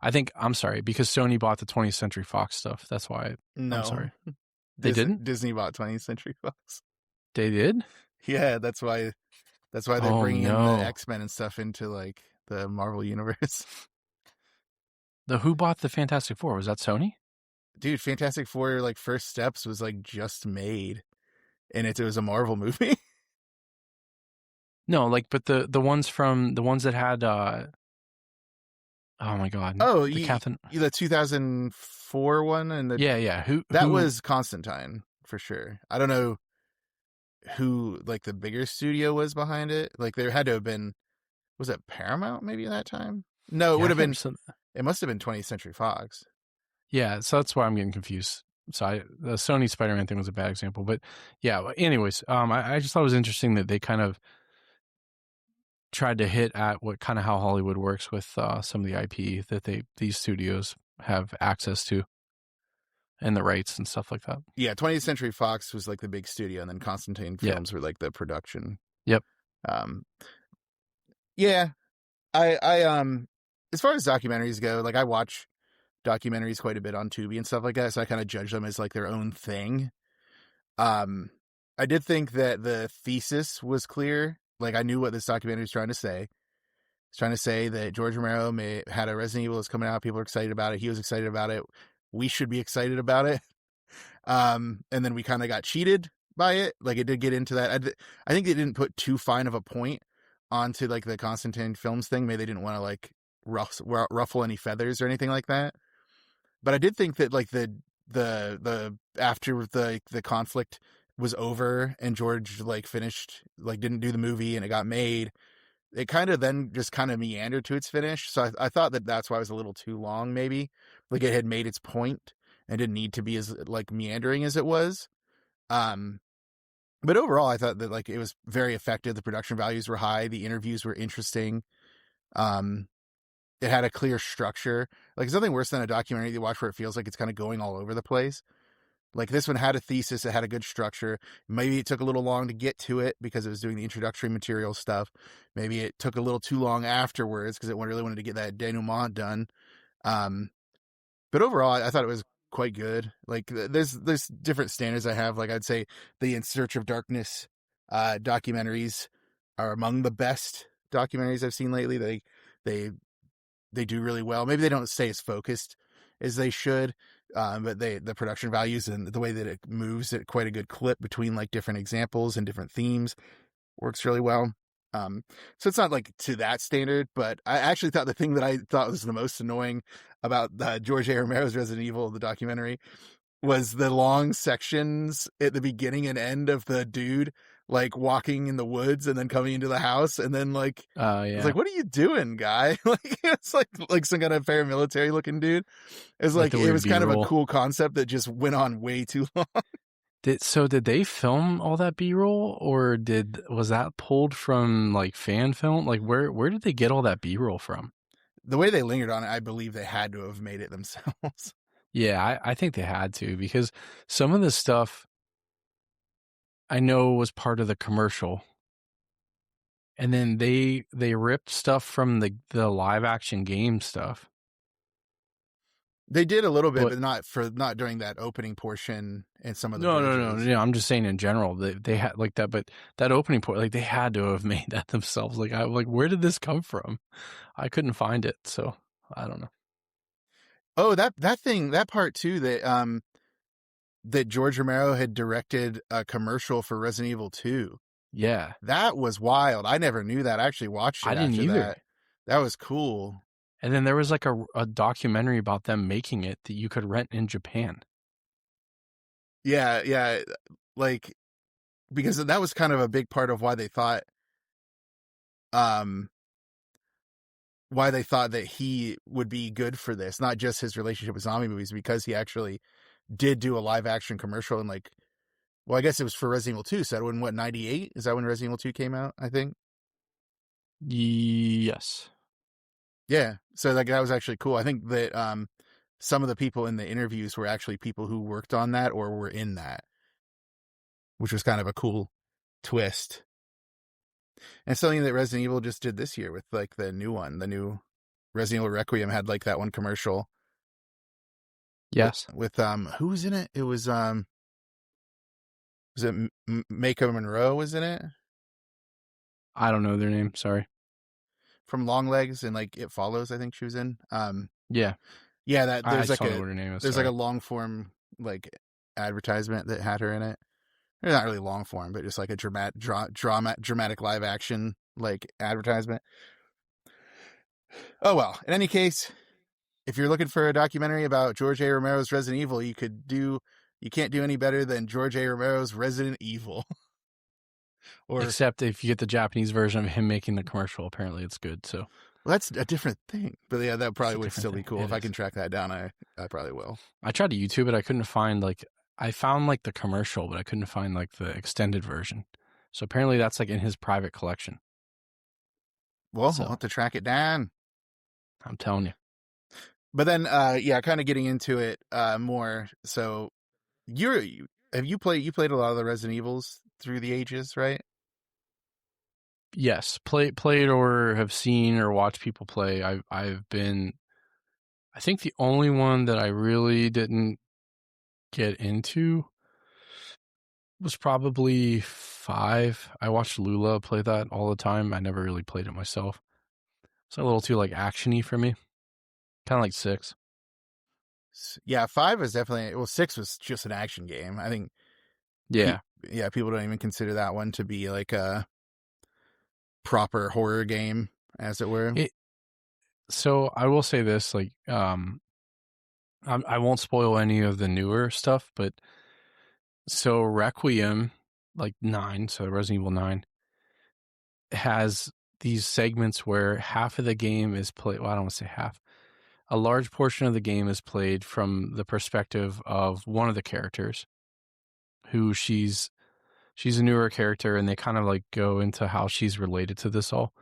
I'm sorry, because Sony bought the 20th Century Fox stuff. That's why. No, I'm sorry. They didn't? Disney bought 20th Century Fox. They did? Yeah, that's why they're bringing in the X-Men and stuff into like the Marvel universe. Who bought the Fantastic Four? Was that Sony? Dude, Fantastic Four like First Steps was like just made, and it was a Marvel movie. No, like, but the ones that had oh my god, the Captain, the 2004 one, and yeah, who was Constantine for sure. I don't know who like the bigger studio was behind it. Like there had to have been, was it Paramount maybe at that time? No, it would have been. It must have been 20th Century Fox. Yeah, so that's why I'm getting confused. So the Sony Spider-Man thing was a bad example, but yeah. Anyways, I just thought it was interesting that they kind of tried to hit at what kind of how Hollywood works with some of the IP that these studios have access to and the rights and stuff like that. Yeah, 20th Century Fox was like the big studio, and then Constantine Films were like the production. Yep. Yeah, I as far as documentaries go, like I watch documentaries quite a bit on Tubi and stuff like that, so I kind of judge them as like their own thing. I did think that the thesis was clear. Like I knew what this documentary was trying to say. It's trying to say that George Romero had a Resident Evil that's coming out. People are excited about it. He was excited about it. We should be excited about it. And then we kind of got cheated by it. Like it did get into that. I think they didn't put too fine of a point onto like the Constantine Films thing. Maybe they didn't want to like ruffle any feathers or anything like that. But I did think that like the after the conflict was over and George like finished, like didn't do the movie and it got made, it kind of then just kind of meandered to its finish. So I thought that that's why it was a little too long, maybe. Like it had made its point and didn't need to be as like meandering as it was. But overall, I thought that like it was very effective. The production values were high. The interviews were interesting. It had a clear structure. Like there's nothing worse than a documentary you watch where it feels like it's kind of going all over the place. Like this one had a thesis, it had a good structure. Maybe it took a little long to get to it because it was doing the introductory material stuff. Maybe it took a little too long afterwards because it really wanted to get that denouement done. But overall, I thought it was quite good. Like there's different standards I have. Like I'd say the In Search of Darkness documentaries are among the best documentaries I've seen lately. They do really well. Maybe they don't stay as focused as they should, but the production values and the way that it moves at quite a good clip between like different examples and different themes works really well. So it's not like to that standard, but I actually thought the thing that I thought was the most annoying about George A. Romero's Resident Evil, the documentary, was the long sections at the beginning and end of the dude like walking in the woods and then coming into the house and then like it's like, what are you doing, guy? Like it's like some kind of paramilitary looking dude. It's like it was kind of a cool concept that just went on way too long. Did they film all that B-roll, or was that pulled from like fan film? Like where did they get all that B-roll from? The way they lingered on it, I believe they had to have made it themselves. Yeah, I think they had to, because some of the stuff I know was part of the commercial, and then they ripped stuff from the live action game stuff. They did a little bit, but not during that opening portion and some of the bridges. No. I'm just saying in general they had like that, but that opening point, like they had to have made that themselves. Like where did this come from? I couldn't find it, so I don't know. Oh, that part too, that George Romero had directed a commercial for Resident Evil 2. Yeah. That was wild. I never knew that. I actually watched it. I didn't either. That was cool. And then there was like a documentary about them making it that you could rent in Japan. Yeah, like, because that was kind of a big part of why they thought that he would be good for this, not just his relationship with zombie movies, because he actually did do a live action commercial in like, well, I guess it was for Resident Evil 2, so that when, what, 98? Is that when Resident Evil 2 came out, I think? Yes. Yeah, so like that was actually cool. I think that some of the people in the interviews were actually people who worked on that or were in that, which was kind of a cool twist. And something that Resident Evil just did this year with like the new Resident Evil Requiem had like that one commercial. Yes. With who was in it? It was it Mako Monroe was in it? I don't know their name. Sorry. From Longlegs and like It Follows, I think she was in. Yeah. Yeah, that there's I like don't know what her name is. there's sorry. like a long form like advertisement that had her in it. It's not really long form, but just like a dramatic live action like advertisement. Oh well. In any case, if you're looking for a documentary about George A. Romero's Resident Evil, you can't do any better than George A. Romero's Resident Evil. Or except if you get the Japanese version of him making the commercial, apparently it's good. So well, that's a different thing. But yeah, that probably would still be cool. If I is. can track that down, I probably will. I tried to YouTube it. I couldn't find I found like the commercial, but I couldn't find like the extended version. So apparently that's like in his private collection. Well, we'll have to track it down. I'm telling you. But then, kind of getting into it more. So, you played a lot of the Resident Evils through the ages, right? Yes, played or have seen or watched people play. I've been, I think the only one that I really didn't get into was probably 5. I watched Lula play that all the time. I never really played it myself. It's a little too like actiony for me. Kind of like 6. Yeah, 5 was definitely, well, 6 was just an action game. I think. Yeah. People don't even consider that one to be like a proper horror game, as it were. So I will say this, like, I won't spoil any of the newer stuff, but so Requiem, like 9, so Resident Evil 9, has these segments where half of the game is played. Well, I don't want to say half. A large portion of the game is played from the perspective of one of the characters, who she's a newer character, and they kind of like go into how she's related to this all.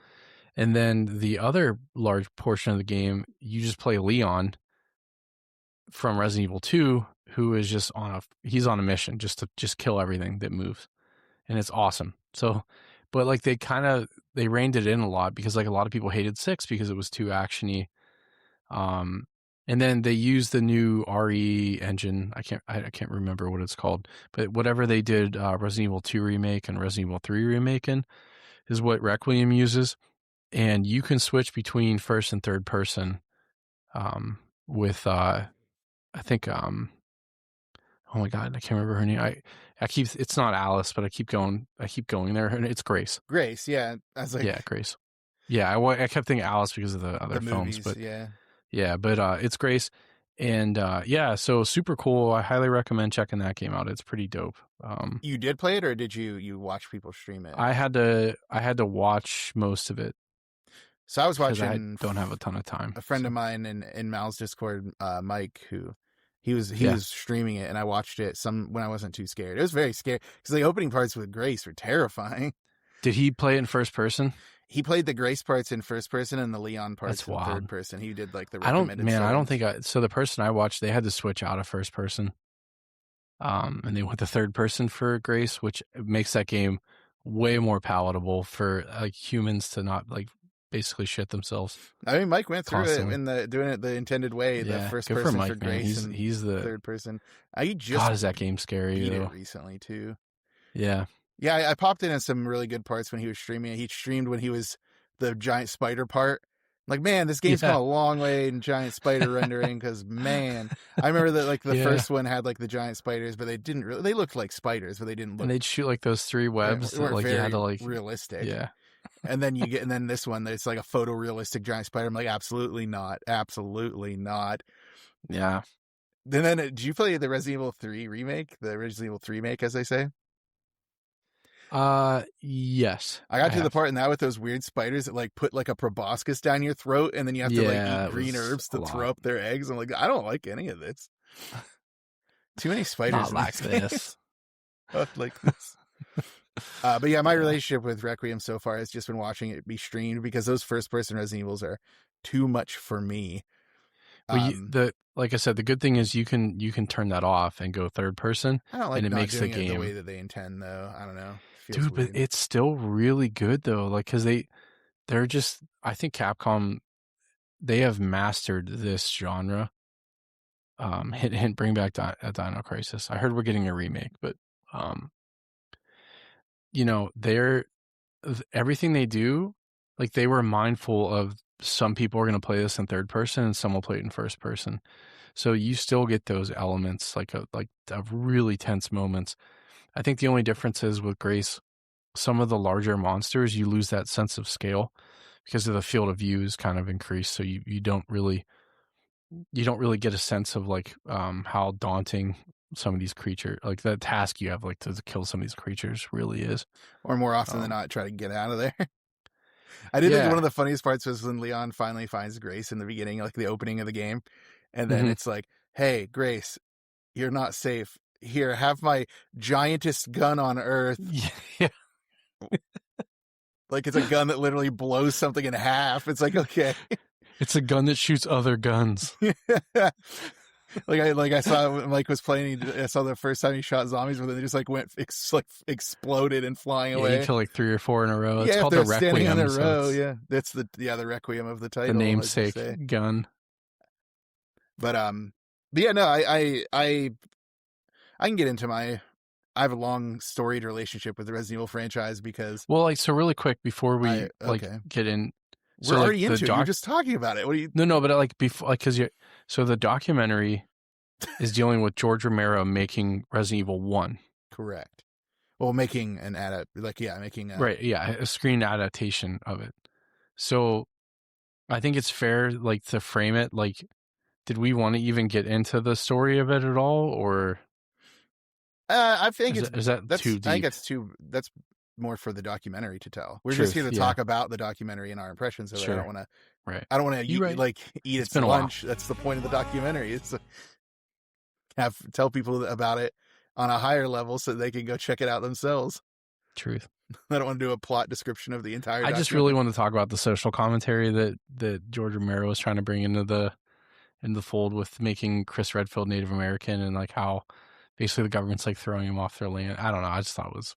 And then the other large portion of the game, you just play Leon from Resident Evil 2, who is just he's on a mission just to kill everything that moves. And it's awesome. So, but like they reined it in a lot because like a lot of people hated 6 because it was too actiony. And then they used the new RE engine. I can't remember what it's called, but whatever they did, Resident Evil 2 remake and Resident Evil 3 remake is what Requiem uses. And you can switch between first and third person, with, I think, oh my God, I can't remember her name. It's not Alice, but I keep going there, and it's Grace. Grace, yeah. I was like, yeah, Grace. Yeah, I kept thinking Alice because of the other films, but yeah, but it's Grace, and so super cool. I highly recommend checking that game out. It's pretty dope. You did play it, or did you watch people stream it? I had to watch most of it. So I was watching. I don't have a ton of time. A friend of mine in Mal's Discord, Mike, who he was streaming it, and I watched it when I wasn't too scared. It was very scary because the opening parts with Grace were terrifying. Did he play it in first person? He played the Grace parts in first person and the Leon parts in third person. He did like the recommended. I don't think so the person I watched, they had to switch out of first person. And they went to third person for Grace, which makes that game way more palatable for like humans to not like basically shit themselves. I mean, Mike went through it doing it the intended way. Yeah, the first good person for Mike, for Grace, man. He's the third person. God, is that game scary? Beat it recently too. Yeah. Yeah, I popped in some really good parts when he was streaming it. He streamed when he was the giant spider part. Like, man, this game's come a long way in giant spider rendering because, man, I remember that like the first one had like the giant spiders, but they looked like spiders, but they didn't look. And they'd shoot like those 3 webs that like you had to like realistic. Yeah. And then this one, it's like a photorealistic giant spider. I'm like, absolutely not. Absolutely not. Yeah. And then, did you play the Resident Evil 3 remake? The Resident Evil 3 remake, as they say? Yes. I got to the have. part in that with those weird spiders that like put like a proboscis down your throat, and then you have to like Yeah, eat it green was herbs a to throw lot. up their eggs. I'm like, I don't like any of this. Too many spiders. Not in like this game. this. Not like this. But yeah, my relationship with Requiem so far has just been watching it be streamed because those first-person Resident Evils are too much for me. Well, like I said, the good thing is you can turn that off and go third person. I don't like and it not makes the doing it game the way that they intend, though. I don't know. Feels Dude, weird. but it's still really good though. Like, cause they're just, I think Capcom, they have mastered this genre. Hint, bring back Dino Crisis. I heard we're getting a remake, but, you know, everything they do, like they were mindful of some people are going to play this in third person and some will play it in first person. So you still get those elements, like of really tense moments. I think the only difference is with Grace, some of the larger monsters, you lose that sense of scale because of the field of view is kind of increased. So you don't really get a sense of like how daunting some of these creatures, like the task you have like to kill some of these creatures really is. Or more often than not, try to get out of there. I did think one of the funniest parts was when Leon finally finds Grace in the beginning, like the opening of the game. And then it's like, hey, Grace, you're not safe. Here, have my giantest gun on Earth. Yeah. Like it's a gun that literally blows something in half. It's like, okay. It's a gun that shoots other guns. I saw when Mike was playing. I saw the first time he shot zombies with it. They just like went exploded and flying away. You kill like 3 or 4 in a row. It's called the Requiem. In a row, yeah, that's the Requiem of the title, the namesake gun. But yeah, no, I can get into I have a long storied relationship with the Resident Evil franchise because so really quick before we get in. We're already into it. You're just talking about it. What do you? No, but like before, like because so the documentary is dealing with George Romero making Resident Evil 1. Correct. Well, making a screen adaptation of it. So I think it's fair, like to frame it. Like, did we want to even get into the story of it at all, or? I think is that too deep? I think that's more for the documentary to tell. We're just here to talk about the documentary and our impressions of it. I don't want to. Right. I don't want to eat its lunch. That's the point of the documentary. It's tell people about it on a higher level so they can go check it out themselves. Truth. I don't want to do a plot description of the entire. I just really want to talk about the social commentary that George Romero was trying to bring into the fold with making Chris Redfield Native American and like how basically the government's like throwing him off their land. I don't know. I just thought it was.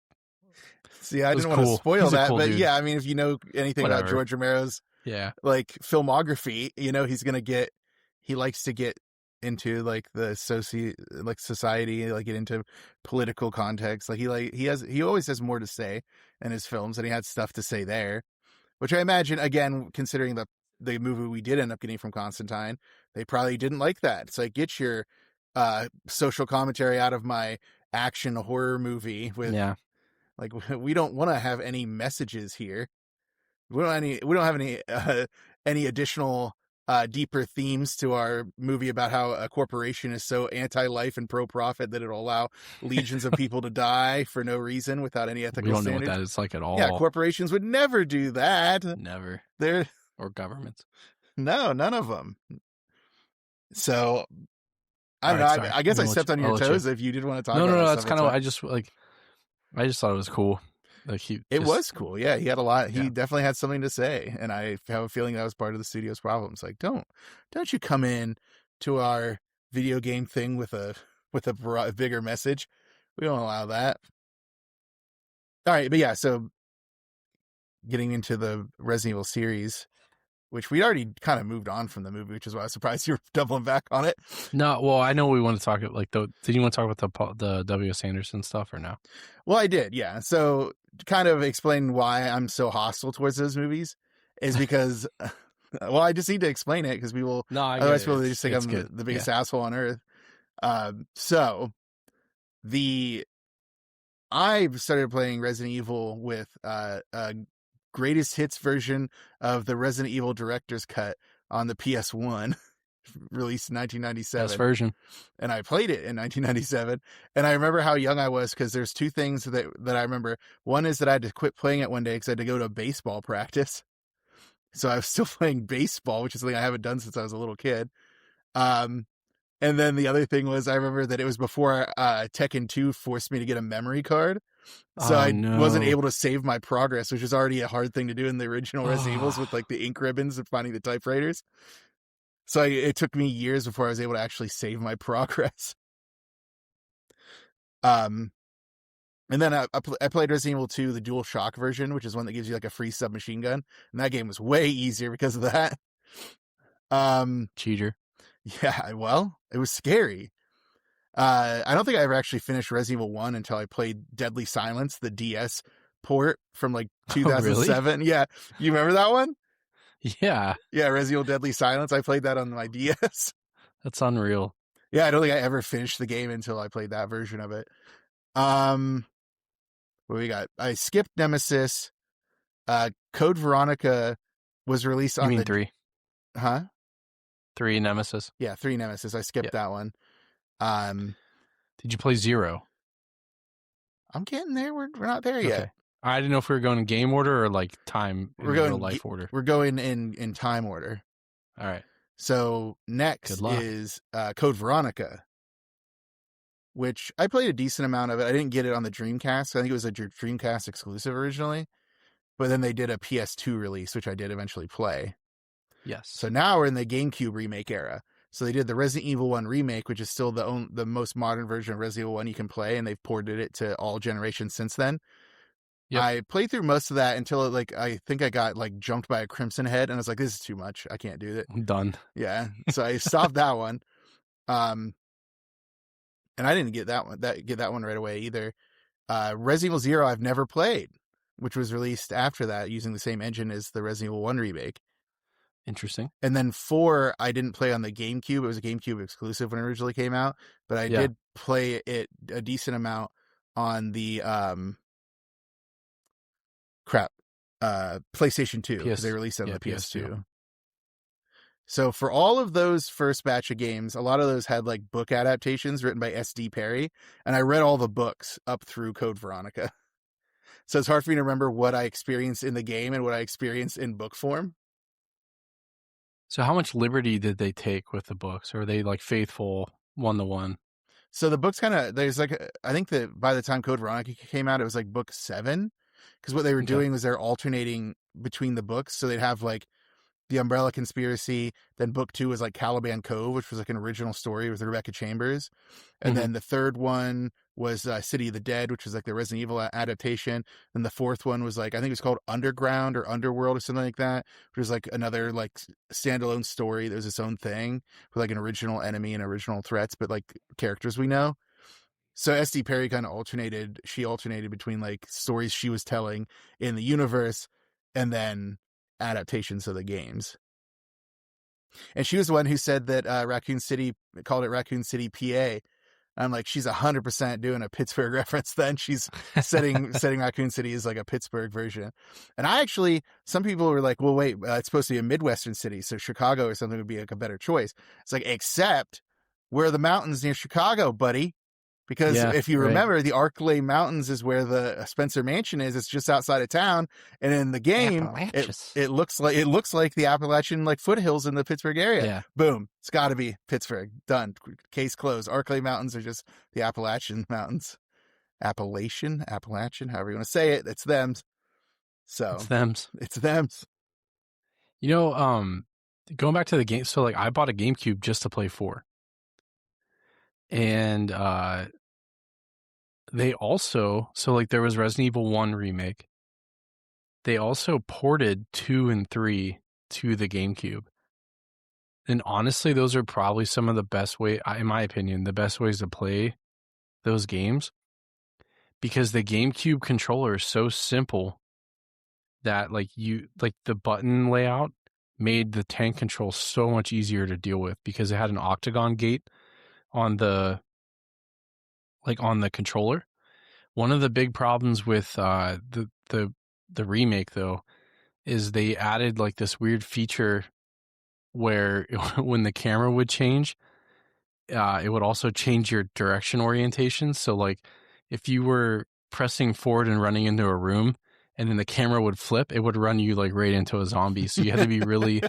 See, I didn't want to spoil that, but dude. Yeah, I mean, if you know anything about George Romero's like filmography, you know he likes to get into like the society, like get into political context. Like he always has more to say in his films, and he had stuff to say there, which I imagine, again, considering the movie we did end up getting from Constantine, they probably didn't like that. It's like, get your social commentary out of my action horror movie with like, we don't want to have any messages here. We don't have any additional deeper themes to our movie about how a corporation is so anti-life and pro-profit that it'll allow legions of people to die for no reason without any ethical standards. We don't know what that is like at all. Yeah, corporations would never do that. Never. Or governments. No, none of them. So I don't know. I guess I stepped on your toes if you did want to talk about it. No, that's kind of, I just thought it was cool. Like it was cool. Yeah, he had a lot. He definitely had something to say, and I have a feeling that was part of the studio's problems. Like, don't you come in to our video game thing with a bigger message? We don't allow that. All right, but yeah. So getting into the Resident Evil series, which we already kind of moved on from the movie, which is why I was surprised you were doubling back on it. No, well, I know we want to talk like did you want to talk about the W.S. Anderson stuff or no? Well, I did, yeah. So kind of explain why I'm so hostile towards those movies is because, well, I just need to explain it because otherwise people just think I'm the biggest asshole on earth. So I started playing Resident Evil with a greatest hits version of the Resident Evil Director's Cut on the PS1, released in 1997. Best version. And I played it in 1997. And I remember how young I was because there's two things that I remember. One is that I had to quit playing it one day because I had to go to baseball practice. So I was still playing baseball, which is something I haven't done since I was a little kid. And then the other thing was I remember that it was before Tekken 2 forced me to get a memory card. So I wasn't able to save my progress, which is already a hard thing to do in the original Resident Evils with like the ink ribbons and finding the typewriters. So it took me years before I was able to actually save my progress. And then I played Resident Evil 2, the Dual Shock version, which is one that gives you like a free submachine gun. And that game was way easier because of that. Cheater. Yeah, well, it was scary. I don't think I ever actually finished Resident Evil 1 until I played Deadly Silence, the DS port from like 2007. Oh, really? Yeah. You remember that one? Yeah. Yeah, Resident Evil Deadly Silence. I played that on my DS. That's unreal. Yeah, I don't think I ever finished the game until I played that version of it. What we got? I skipped Nemesis. Code Veronica was released on 3? Huh? 3 Nemesis. Yeah, 3 Nemesis. I skipped that one. Did you play 0? I'm getting there. We're not there yet. Okay. I didn't know if we were going in game order or like time in real life order. We're going in time order. All right. So next is Code Veronica, which I played a decent amount of it. I didn't get it on the Dreamcast. I think it was a Dreamcast exclusive originally, but then they did a PS2 release, which I did eventually play. Yes. So now we're in the GameCube remake era. So they did the Resident Evil 1 remake, which is still the most modern version of Resident Evil 1 you can play, and they've ported it to all generations since then. Yep. I played through most of that until I think I got like jumped by a Crimson Head, and I was like, this is too much. I can't do that. I'm done. Yeah. So I stopped that one. And I didn't get that one right away either. Resident Evil 0 I've never played, which was released after that using the same engine as the Resident Evil 1 remake. Interesting. And then 4 I didn't play on the GameCube. It was a GameCube exclusive when it originally came out, but I did play it a decent amount on the PlayStation 2 because they released it on the PS2. So for all of those first batch of games, a lot of those had like book adaptations written by S.D. Perry, and I read all the books up through Code Veronica. So it's hard for me to remember what I experienced in the game and what I experienced in book form. So how much liberty did they take with the books? Or are they like faithful 1-to-1? So the books there's like, I think that by the time Code Veronica came out, it was like book 7. Because what they were doing was they're alternating between the books. So they'd have like The Umbrella Conspiracy. Then book 2 was like Caliban Cove, which was like an original story with Rebecca Chambers. And then the third one was City of the Dead, which was like the Resident Evil adaptation. And the fourth one was like, I think it was called Underground or Underworld or something like that, which was like another like standalone story that was its own thing with like an original enemy and original threats, but like characters we know. So S.D. Perry kind of alternated between like stories she was telling in the universe and then adaptations of the games. And she was the one who said that Raccoon City, called it Raccoon City, PA. I'm like, she's 100% doing a Pittsburgh reference then. She's setting Raccoon City as like a Pittsburgh version. And some people were like, well, wait, it's supposed to be a Midwestern city, so Chicago or something would be like a better choice. It's like, except where are the mountains near Chicago, buddy? Because if you remember, the Arklay Mountains is where the Spencer Mansion is. It's just outside of town, and in the game, it looks like the Appalachian like foothills in the Pittsburgh area. Yeah. Boom, it's got to be Pittsburgh. Done. Case closed. Arklay Mountains are just the Appalachian Mountains. Appalachian, however you want to say it. It's them. So it's them. You know, going back to the game. So like, I bought a GameCube just to play 4. And they also, so like there was Resident Evil 1 remake. They also ported 2 and 3 to the GameCube. And honestly, those are probably some of the best way, in my opinion, the best ways to play those games. Because the GameCube controller is so simple that like the button layout made the tank control so much easier to deal with because it had an octagon gate on the controller. One of the big problems with the remake though is they added like this weird feature where when the camera would change, it would also change your direction orientation. So like if you were pressing forward and running into a room and then the camera would flip, it would run you like right into a zombie. So you had to be really,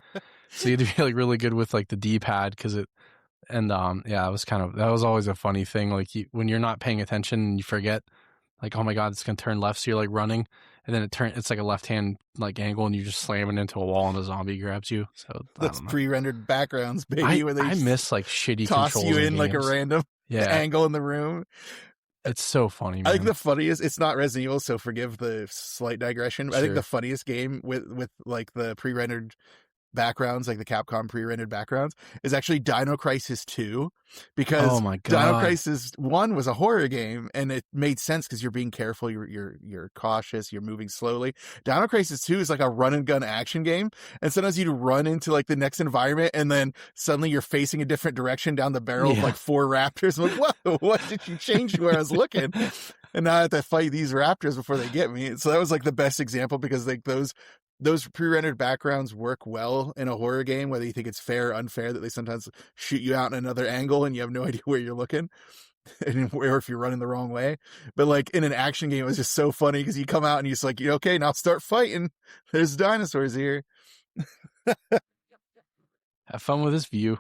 like really good with like the D-pad yeah, that was always a funny thing. Like when you're not paying attention and you forget, like, oh my God, it's going to turn left. So you're like running and then it's like a left hand like angle and you just slam it into a wall and a zombie grabs you. So those pre-rendered backgrounds, baby, where they I miss like shitty toss controls you in like a games. random angle in the room. It's so funny, man. I think the funniest, it's not Resident Evil, so forgive the slight digression. I think the funniest game with like the pre-rendered backgrounds, like the Capcom pre-rendered backgrounds, is actually Dino Crisis 2, because oh my God. Dino Crisis 1 was a horror game and it made sense because you're being careful, you're cautious, you're moving slowly. Dino Crisis 2 is like a run and gun action game, and sometimes you'd run into like the next environment and then suddenly you're facing a different direction down the barrel of like 4 raptors. I'm like, whoa, what did you change where I was looking? And now I have to fight these raptors before they get me. So that was like the best example, because like those pre-rendered backgrounds work well in a horror game, whether you think it's fair or unfair that they sometimes shoot you out in another angle and you have no idea where you're looking or if you're running the wrong way. But like in an action game, it was just so funny because you come out and you're just like, okay, now start fighting. There's dinosaurs here. Have fun with this view.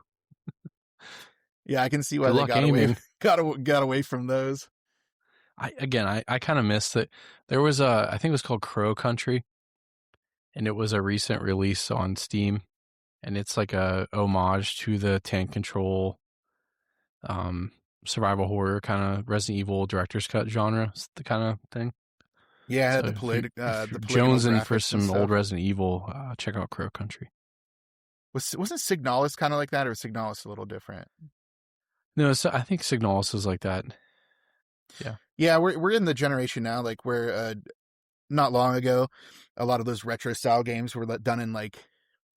Yeah, I can see why they got away from those. I kind of missed it. There was I think it was called Crow Country, and it was a recent release on Steam, and it's like a homage to the tank control, survival horror kind of Resident Evil director's cut genre, the kind of thing. Yeah, so the political jonesing for some old Resident Evil, check out Crow Country. Wasn't Signalis kind of like that, or was Signalis a little different? No, I think Signalis is like that. Yeah, we're in the generation now, like where not long ago, a lot of those retro style games were done in like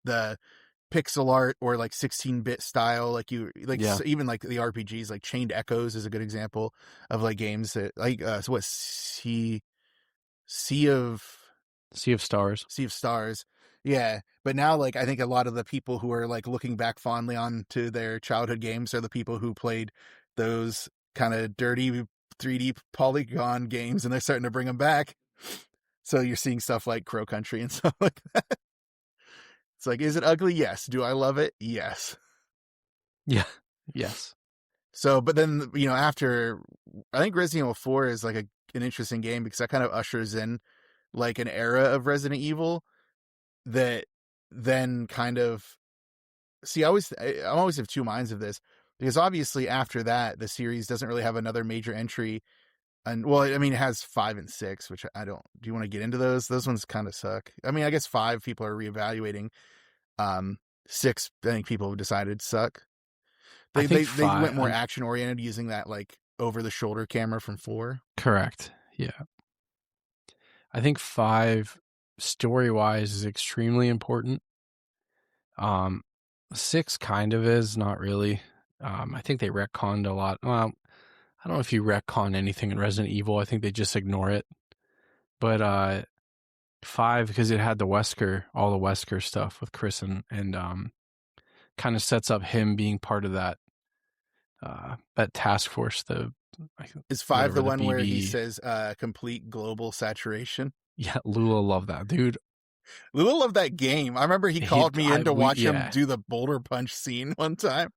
the pixel art or like 16-bit style, even like the RPGs, like Chained Echoes is a good example of like games that like Sea of Stars. Yeah, but now like I think a lot of the people who are like looking back fondly on to their childhood games are the people who played those kind of dirty 3D polygon games, and they're starting to bring them back. So you're seeing stuff like Crow Country and stuff like that. It's like, is it ugly? Yes. Do I love it? Yes. Yeah. Yes. So, but then, after, I think Resident Evil 4 is like an interesting game because that kind of ushers in like an era of Resident Evil that then kind of, see, I always have two minds of this, because obviously after that, the series doesn't really have another major entry. And well, I mean, it has 5 and 6, which do you want to get into those? Those ones kind of suck. I mean, I guess 5 people are reevaluating. 6, I think people have decided suck. They went more action oriented using that like over the shoulder camera from 4. Correct. Yeah. I think 5 story wise is extremely important. 6 kind of is, not really. I think they retconned a lot. Well, I don't know if you retcon anything in Resident Evil. I think they just ignore it. But 5, because it had all the Wesker stuff with Chris and kind of sets up him being part of that task force. Is 5 the one where he says complete global saturation? Yeah, Lula loved that, dude. Lula loved that game. I remember he called me in to watch him do the boulder punch scene one time.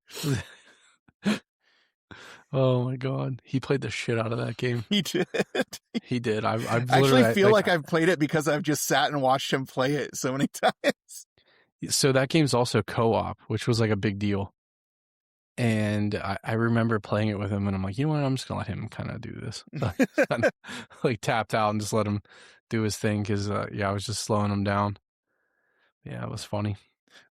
Oh my God. He played the shit out of that game. He did. He did. I actually feel like I've played it because I've just sat and watched him play it so many times. So that game's also co-op, which was like a big deal. And I remember playing it with him and I'm like, you know what? I'm just going to let him kind of do this. Like tapped out and just let him do his thing because, I was just slowing him down. Yeah, it was funny.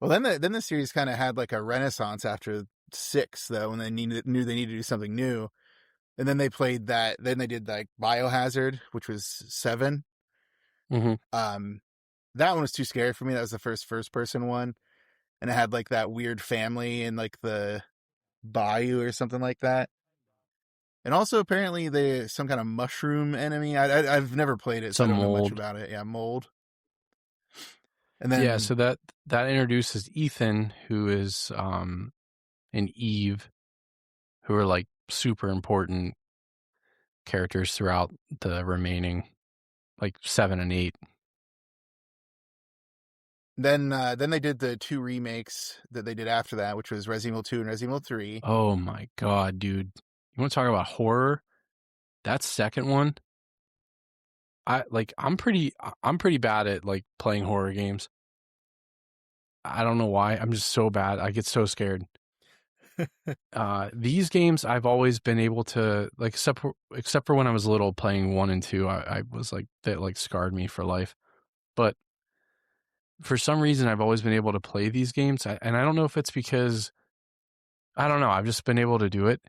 Well, then the series kind of had like a renaissance after 6, though, when they knew they needed to do something new. And then they played that. Then they did like Biohazard, which was 7. Mm-hmm. That one was too scary for me. That was the first person one, and it had like that weird family in like the bayou or something like that. And also apparently there's some kind of mushroom enemy. I've never played it, so I don't know much about it. Yeah, mold. And then Yeah, so that introduces Ethan, who is and Eve, who are like super important characters throughout the remaining like 7 and 8. then they did the 2 remakes that they did after that, which was Resident Evil 2 and Resident Evil 3. Oh my god, dude. You want to talk about horror? That second one, I'm pretty bad at like playing horror games. I don't know why. I'm just so bad. I get so scared. These games I've always been able to like, except for when I was little playing 1 and 2, I was like, that like scarred me for life. But for some reason I've always been able to play these games, and I don't know if it's because, I don't know, I've just been able to do it.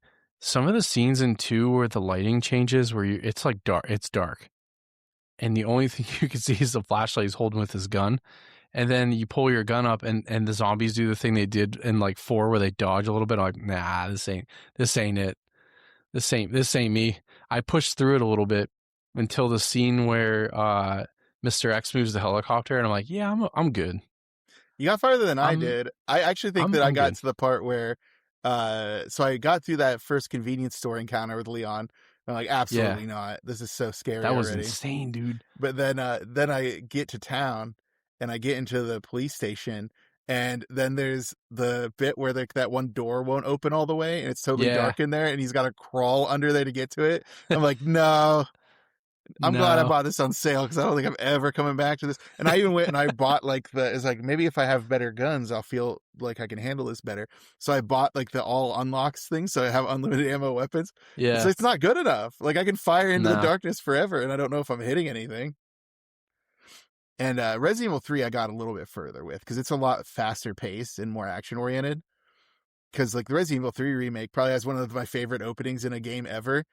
Some of the scenes in 2 where the lighting changes, where it's like dark, and the only thing you can see is the flashlight he's holding with his gun. And then you pull your gun up, and the zombies do the thing they did in like 4, where they dodge a little bit. I'm like, nah, this ain't it. This ain't me. I pushed through it a little bit until the scene where Mr. X moves the helicopter, and I'm like, yeah, I'm good. You got farther than I did. I actually think that I got to the part where, so I got through that first convenience store encounter with Leon. I'm like, absolutely not. This is so scary. That was already. Insane, dude. But then I get to town, and I get into the police station, and then there's the bit where that one door won't open all the way, and it's totally dark in there, and he's got to crawl under there to get to it. I'm like, no. I'm glad I bought this on sale, because I don't think I'm ever coming back to this. And I even went and I bought like it's like, maybe if I have better guns, I'll feel like I can handle this better. So I bought like the all unlocks thing, so I have unlimited ammo weapons. Yeah. So it's not good enough. Like I can fire into the darkness forever, and I don't know if I'm hitting anything. And Resident Evil 3 I got a little bit further with, because it's a lot faster paced and more action oriented. Because like the Resident Evil 3 remake probably has one of my favorite openings in a game ever,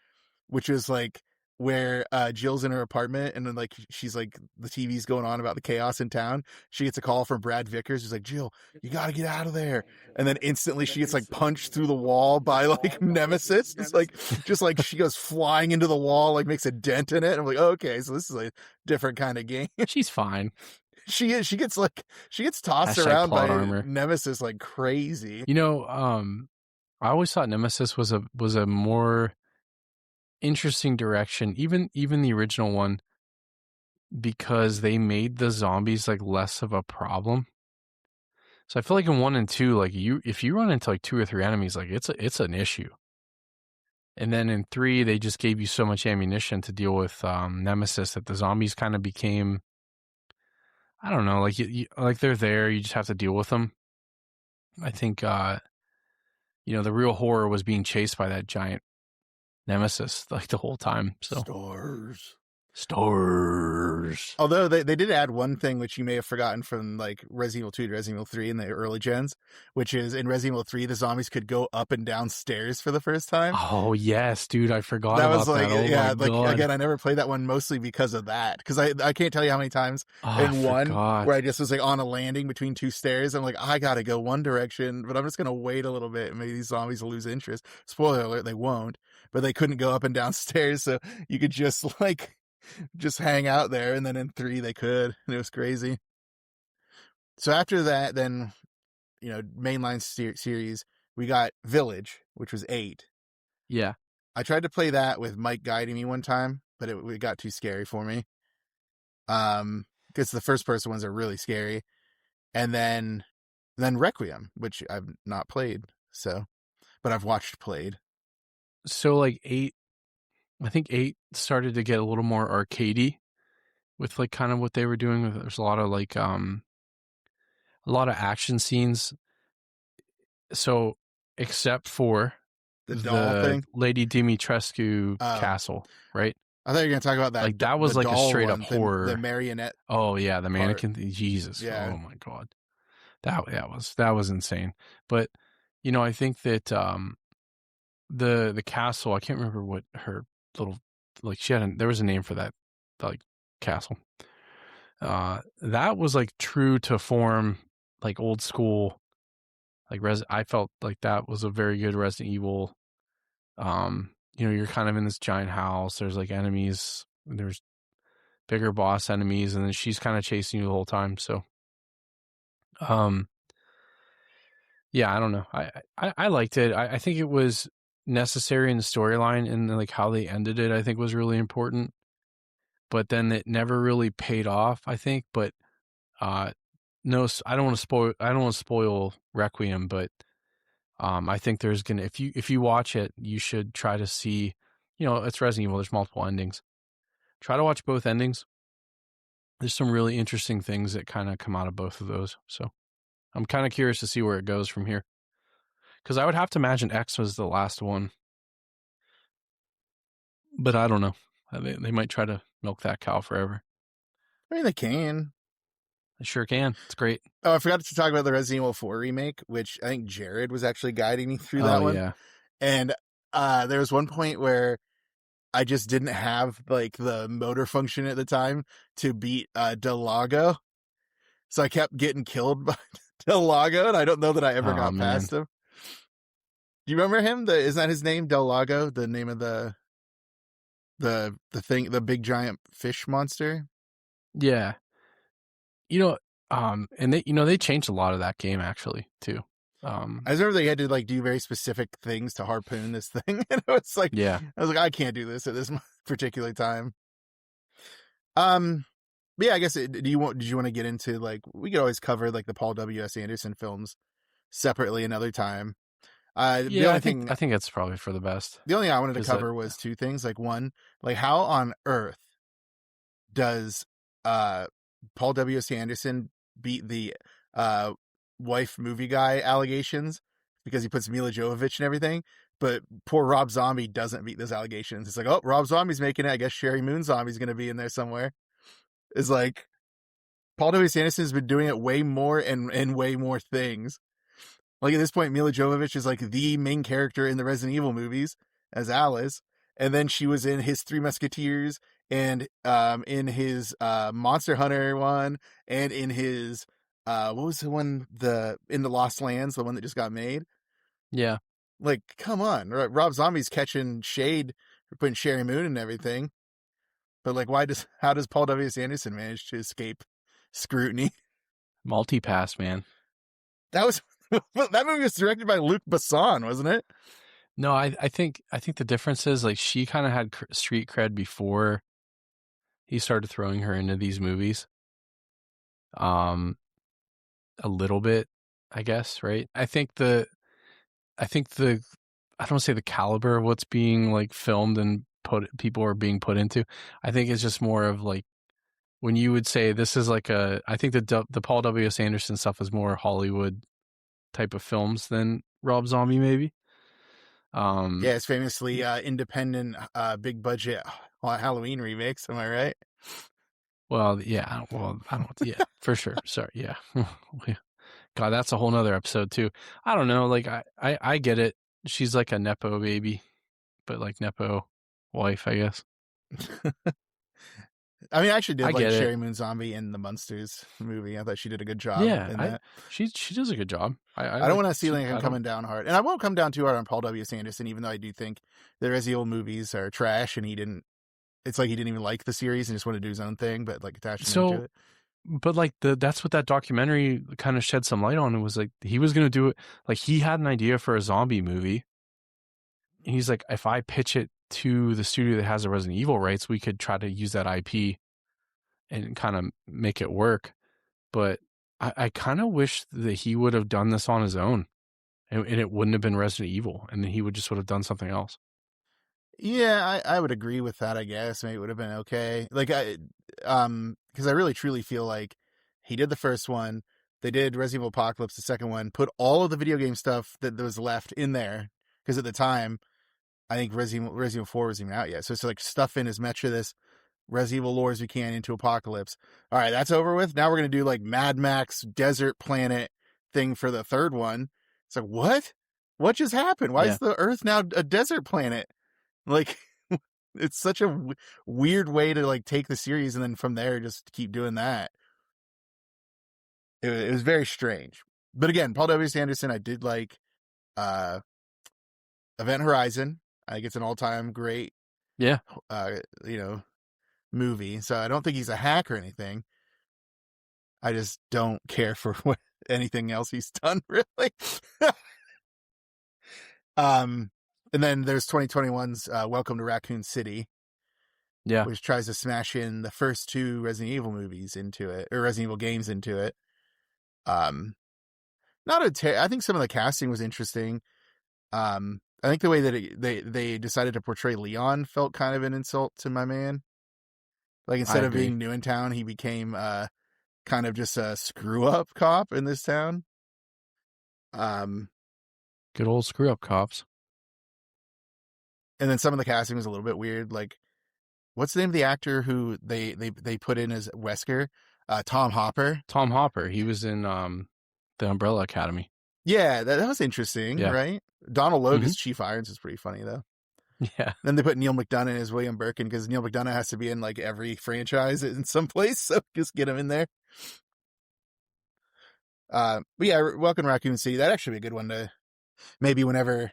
which is like where Jill's in her apartment, and then like she's like, the TV's going on about the chaos in town. She gets a call from Brad Vickers, who's like, Jill, you gotta get out of there. And then instantly she gets like punched through the wall by like Nemesis. It's like, just like she goes flying into the wall, like makes a dent in it. I'm like, okay, so this is a different kind of game. She's fine. She gets tossed around by armor. Nemesis like crazy. You know, I always thought Nemesis was a more interesting direction, even the original one, because they made the zombies like less of a problem. So I feel like in 1 and 2, like if you run into like 2 or 3 enemies, like it's an issue. And then in 3, they just gave you so much ammunition to deal with Nemesis that the zombies kind of became, I don't know, like you like they're there, you just have to deal with them. I think the real horror was being chased by that giant Nemesis like the whole time. So stars. Although they did add one thing which you may have forgotten from like Resident Evil 2 to Resident Evil 3 in the early gens, which is in Resident Evil 3 the zombies could go up and down stairs for the first time. Oh yes, dude, I forgot about was like, that. Oh, yeah, my like God. Again, I never played that one mostly because of that, because I can't tell you how many times in one where I just was like on a landing between 2 stairs. I'm like, I gotta go one direction, but I'm just gonna wait a little bit and maybe these zombies will lose interest. Spoiler alert, they won't. But they couldn't go up and down stairs, so you could just hang out there. And then in 3 they could, and it was crazy. So after that, then mainline series, we got Village, which was 8. Yeah, I tried to play that with Mike guiding me one time, but it got too scary for me. Because the first person ones are really scary. And then Requiem, which I've not played, but I've watched played. So like 8, I think 8 started to get a little more arcadey with like kind of what they were doing. There's a lot of like a lot of action scenes. So except for the doll thing, Lady Dimitrescu castle, right? I thought you were gonna talk about that. Like that was like a straight up horror. The marionette. Oh yeah, the mannequin thing. Jesus. Yeah. Oh my God. That was insane. But I think that the castle, I can't remember what her little, like there was a name for that like castle. That was like true to form, like old school, like I felt like that was a very good Resident Evil. You're kind of in this giant house, there's like enemies, there's bigger boss enemies, and then she's kind of chasing you the whole time. So Yeah, I don't know. I liked it. I think it was necessary in the storyline, and like how they ended it, I think was really important. But then it never really paid off, I think. But no, I don't want to spoil. I don't want to spoil Requiem, but I think there's gonna if you watch it, you should try to see. You know, it's Resident Evil. There's multiple endings. Try to watch both endings. There's some really interesting things that kind of come out of both of those. So I'm kind of curious to see where it goes from here. Because I would have to imagine X was the last one. But I don't know. They might try to milk that cow forever. I mean, they can. They sure can. It's great. Oh, I forgot to talk about the Resident Evil 4 remake, which I think Jared was actually guiding me through that one. Yeah. And there was one point where I just didn't have like the motor function at the time to beat Del Lago. So I kept getting killed by Del Lago, and I don't know that I ever got past him. Do you remember him? Isn't that his name? Del Lago, the name of the thing, the big giant fish monster? Yeah. You know, and they changed a lot of that game actually too. I remember they had to like do very specific things to harpoon this thing, and it was like, yeah, I was like, I can't do this at this particular time. But yeah, I guess did you want to get into like, we could always cover like the Paul W.S. Anderson films separately another time. I think that's probably for the best. The only thing I wanted to cover was two things. Like one, like how on earth does Paul W.S. Anderson beat the wife movie guy allegations because he puts Mila Jovovich and everything, but poor Rob Zombie doesn't beat those allegations. It's like, oh, Rob Zombie's making it. I guess Sherry Moon Zombie's going to be in there somewhere. It's like Paul W.S. Anderson's been doing it way more and way more things. Like at this point, Mila Jovovich is like the main character in the Resident Evil movies as Alice. And then she was in his Three Musketeers and in his Monster Hunter one and in his what was the one in the Lost Lands, the one that just got made? Yeah. Like, come on. Rob Zombie's catching shade for putting Sherry Moon and everything. But like, how does Paul W.S. Anderson manage to escape scrutiny? Multipass, man. That movie was directed by Luc Besson, wasn't it? No, I think the difference is like she kind of had street cred before he started throwing her into these movies. A little bit, I guess, right? I think the I don't want to say the caliber of what's being like filmed and people are being put into. I think it's just more of like when you would say this is like I think the Paul W.S. Anderson stuff is more Hollywood type of films than Rob Zombie maybe. Yeah, it's famously independent, big budget Halloween remakes. Am I right? Well, yeah. Well, I don't. Yeah, for sure. Sorry. Yeah. God, that's a whole nother episode too. I don't know. Like I get it. She's like a Nepo baby, but like Nepo wife, I guess. I mean, I actually did like Sherry it. Moon Zombie in the Munsters movie. I thought she did a good job. Yeah, in that. She does a good job. I don't want to see Lincoln coming down hard, and I won't come down too hard on Paul W.S. Anderson, even though I do think the Resident Evil movies are trash, and he didn't. It's like he didn't even like the series and just wanted to do his own thing, but like attached to it. But like that's what that documentary kind of shed some light on. It was like he was going to do it. Like he had an idea for a zombie movie. And he's like, if I pitch it to the studio that has the Resident Evil rights, we could try to use that IP and kind of make it work. But I kind of wish that he would have done this on his own and it wouldn't have been Resident Evil. And then he would have done something else. Yeah, I would agree with that, I guess. Maybe it would have been okay. Like, because I really truly feel like he did the first one. They did Resident Evil Apocalypse, the second one, put all of the video game stuff that was left in there. Because at the time, I think Resident Evil 4 wasn't even out yet. So it's like stuff in as much of this Resident Evil lore as we can into Apocalypse. All right, that's over with. Now we're going to do like Mad Max Desert Planet thing for the third one. It's like, what? What just happened? Why is the Earth now a desert planet? Like, it's such a weird way to like take the series and then from there just keep doing that. It was very strange. But again, Paul W.S. Anderson, I did like Event Horizon. I think it's an all-time great, movie. So I don't think he's a hack or anything. I just don't care for anything else he's done, really. And then there's 2021's Welcome to Raccoon City, Yeah. which tries to smash in the first 2 Resident Evil movies into it, or Resident Evil games into it. I think some of the casting was interesting. I think the way that they decided to portray Leon felt kind of an insult to my man. Like, instead of being new in town, he became kind of just a screw-up cop in this town. Good old screw-up cops. And then some of the casting was a little bit weird. Like, what's the name of the actor who they put in as Wesker? Tom Hopper. Tom Hopper. He was in the Umbrella Academy. Yeah, that was interesting, right? Donald Logue as Chief Irons is pretty funny, though. Yeah. Then they put Neil McDonough as William Birkin because Neil McDonough has to be in like every franchise in some place, so just get him in there. But yeah, Welcome to Raccoon City. That'd actually be a good one to maybe whenever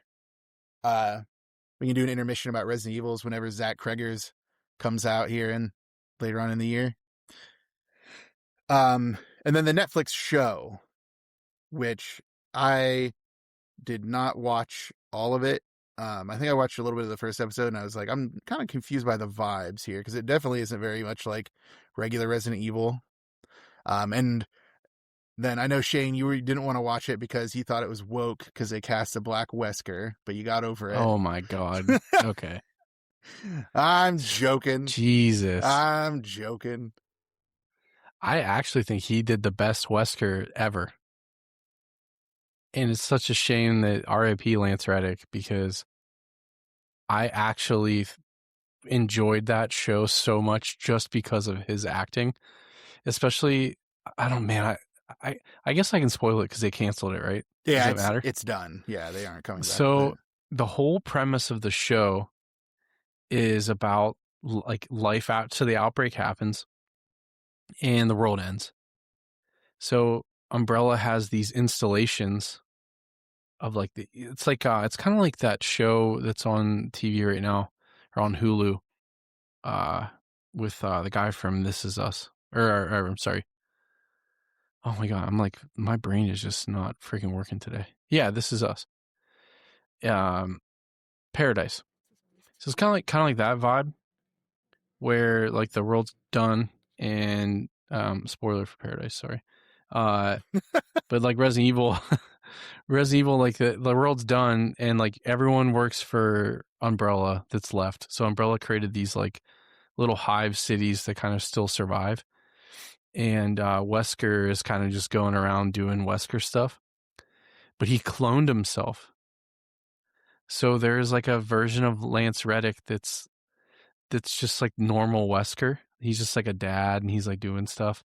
we can do an intermission about Resident Evils whenever Zach Kreger's comes out here and later on in the year. And then the Netflix show, which I did not watch all of it. I think I watched a little bit of the first episode and I was like, I'm kind of confused by the vibes here because it definitely isn't very much like regular Resident Evil. And then I know, Shane, you didn't want to watch it because you thought it was woke because they cast a black Wesker, but you got over it. Oh my God. Okay. I'm joking. Jesus. I'm joking. I actually think he did the best Wesker ever. And it's such a shame that R.I.P. Lance Reddick, because I actually enjoyed that show so much just because of his acting. Especially, I guess I can spoil it because they canceled it, right? Yeah, Does it matter? It's done. Yeah, they aren't coming back. So the whole premise of the show is about like life out. So the outbreak happens and the world ends. So Umbrella has these installations of like it's kind of like that show that's on TV right now or on Hulu with the guy from This Is Us or I'm sorry. Oh my God, I'm like, my brain is just not freaking working today. Yeah, This Is Us. Paradise. So it's kind of like that vibe where like the world's done and spoiler for Paradise, sorry. But like Resident Evil, like the world's done and like everyone works for Umbrella that's left. So Umbrella created these like little hive cities that kind of still survive. And Wesker is kind of just going around doing Wesker stuff. But he cloned himself. So there's like a version of Lance Reddick that's just like normal Wesker. He's just like a dad and he's like doing stuff.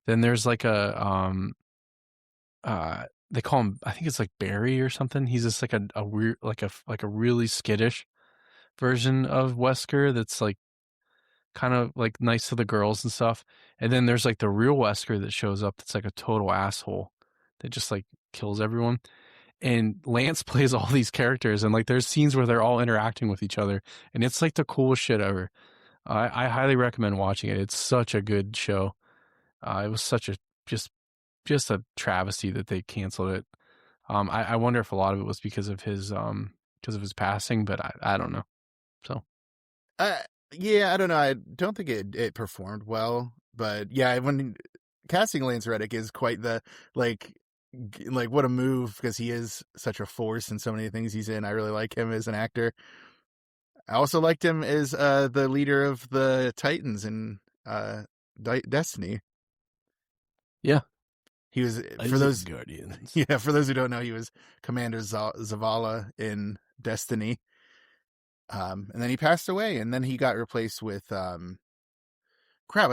Then there's like a they call him, I think it's like Barry or something. He's just like a weird like a really skittish version of Wesker that's like kind of like nice to the girls and stuff. And then there's like the real Wesker that shows up that's like a total asshole that just like kills everyone. And Lance plays all these characters and like there's scenes where they're all interacting with each other and it's like the coolest shit ever. I highly recommend watching it. It's such a good show. It was such a just a travesty that they canceled it. I wonder if a lot of it was because of his passing, but I don't know. So yeah, I don't know. I don't think it performed well, but yeah, when casting Lance Reddick is quite the like what a move because he is such a force in so many things he's in. I really like him as an actor. I also liked him as the leader of the Titans in Destiny. Yeah. He was for those Guardians. Yeah, for those who don't know, he was Commander Zavala in Destiny. And then he passed away, and then he got replaced with I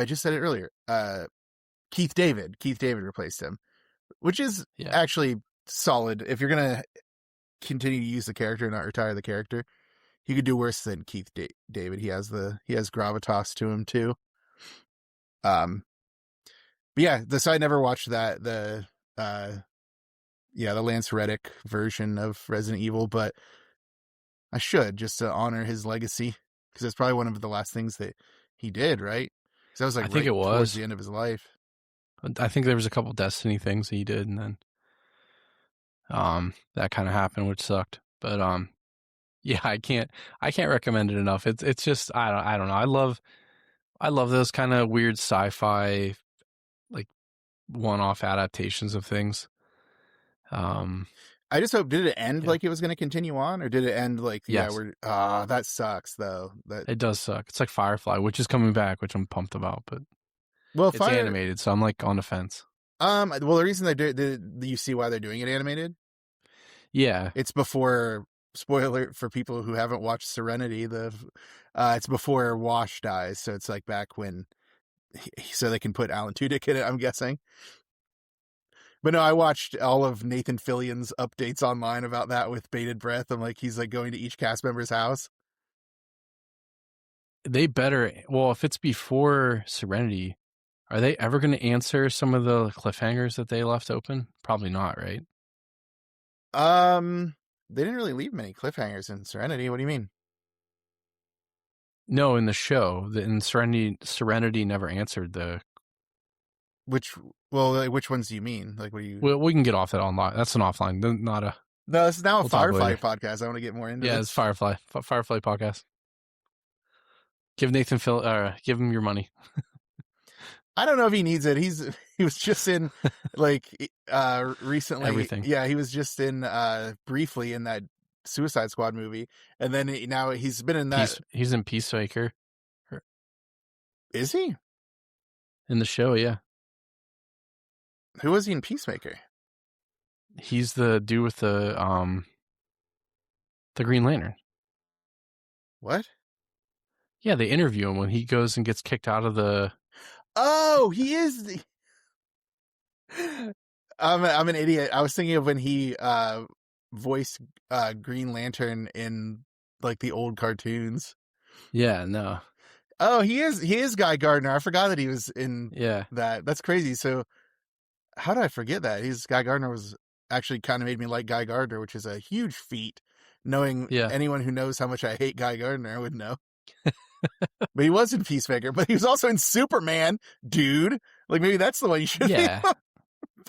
just said it earlier. Keith David. Keith David replaced him, which is actually solid. If you're gonna continue to use the character and not retire the character, he could do worse than Keith David. He has gravitas to him too. But yeah, so I never watched that the Lance Reddick version of Resident Evil, but I should just to honor his legacy because it's probably one of the last things that he did, right? Because that was like I think it was towards the end of his life. I think there was a couple Destiny things he did, and then that kind of happened, which sucked. But yeah, I can't recommend it enough. It's just I don't know. I love those kind of weird sci-fi, like one-off adaptations of things. I just hope, did it end Yeah. like it was going to continue on, or did it end like, Yes. that sucks though. It does suck. It's like Firefly, which is coming back, which I'm pumped about, but well, it's animated, so I'm like on the fence. Well, the reason they do you see why they're doing it animated? Yeah. It's before, spoiler for people who haven't watched Serenity, it's before Wash dies, so it's like back when, so they can put Alan Tudyk in it, I'm guessing. But no, I watched all of Nathan Fillion's updates online about that with bated breath. I'm like, he's like going to each cast member's house. They better, well, if it's before Serenity, are they ever going to answer some of the cliffhangers that they left open? Probably not, right? They didn't really leave many cliffhangers in Serenity. What do you mean? No, in the show, in Serenity never answered the. Which ones do you mean? Like, what do you? Well, we can get off that online. That's an offline, not a. No, this is now a We'll talk Firefly later. podcast. I want to get more into Yeah, this. it's Firefly podcast. Give Nathan give him your money. I don't know if he needs it. He was just in like recently. Everything. Yeah, he was just in briefly in that Suicide Squad movie, and then now he's been in that. He's in Peacemaker. Is he? In the show, yeah. Who was he in Peacemaker? He's the dude with the Green Lantern. What? Yeah, they interview him when he goes and gets kicked out of the. Oh, he is. I'm an idiot. I was thinking of when he voiced Green Lantern in like the old cartoons. Yeah, no. Oh, he is Guy Gardner. I forgot that he was in Yeah. that. That's crazy. So how did I forget that? Guy Gardner was actually kind of made me like Guy Gardner, which is a huge feat. Knowing anyone who knows how much I hate Guy Gardner would know. But he was in Peacemaker, but he was also in Superman, dude. Like, maybe that's the one you should. Yeah.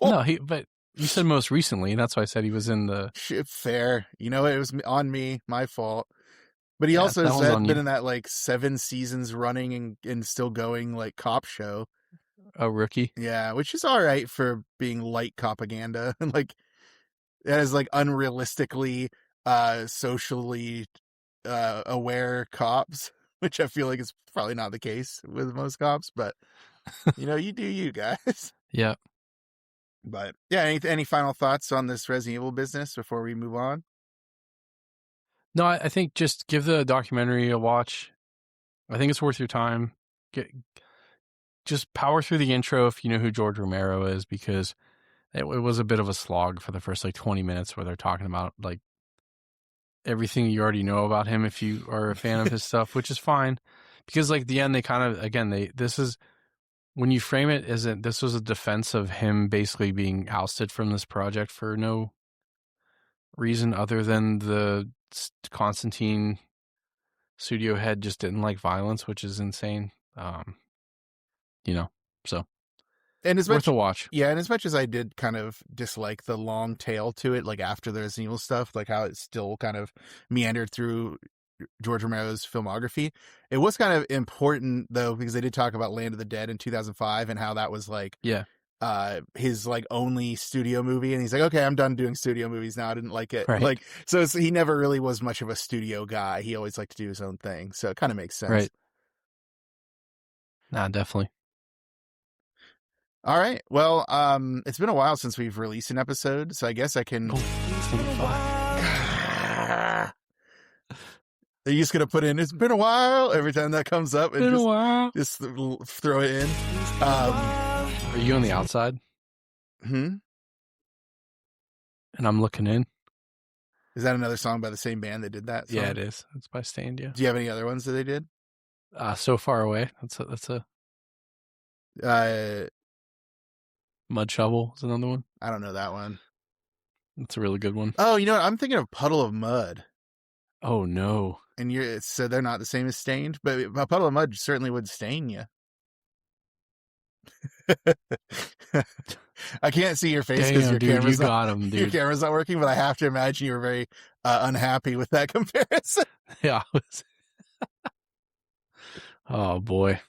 No, but you said most recently, and that's why I said he was in the. Fair. You know, it was on me, my fault. But he also has been in that like 7 seasons running and still going like cop show. A Rookie. Yeah, which is all right for being light propaganda and like it has like unrealistically socially aware cops, which I feel like is probably not the case with most cops, but you know, you do you guys. Yeah. But yeah, any final thoughts on this Resident Evil business before we move on? No, I think just give the documentary a watch. I think it's worth your time. Just power through the intro if you know who George Romero is, because it was a bit of a slog for the first like 20 minutes where they're talking about like everything you already know about him if you are a fan of his stuff, which is fine. Because like the end, they kind of, again, this is, when you frame it as this was a defense of him basically being ousted from this project for no reason other than the Constantine studio head just didn't like violence, which is insane. You know, so and as worth a watch. Yeah, and as much as I did kind of dislike the long tail to it, like after the Resident Evil stuff, like how it still kind of meandered through George Romero's filmography, it was kind of important though, because they did talk about Land of the Dead in 2005 and how that was like his like only studio movie, and he's like, okay, I'm done doing studio movies now. I didn't like it. Right. Like, so he never really was much of a studio guy. He always liked to do his own thing, so it kind of makes sense. Right. Nah, definitely. All right. Well, it's been a while since we've released an episode, so I guess I can. Are you just gonna put in "It's been a while" every time that comes up and just throw it in? Are you on the outside? And I'm looking in. Is that another song by the same band that did that song? Yeah, it is. It's by Stand. Yeah. Do you have any other ones that they did? So Far Away. That's a. Mud Shovel is another one. I don't know that one. It's a really good one. Oh, you know what? I'm thinking of Puddle of Mud. Oh no! And so they're not the same as Stained, but a puddle of mud certainly would stain you. I can't see your face because Damn, your dude, you camera's got him, your dude. camera's not working. But I have to imagine you were very unhappy with that comparison. Yeah. Oh boy.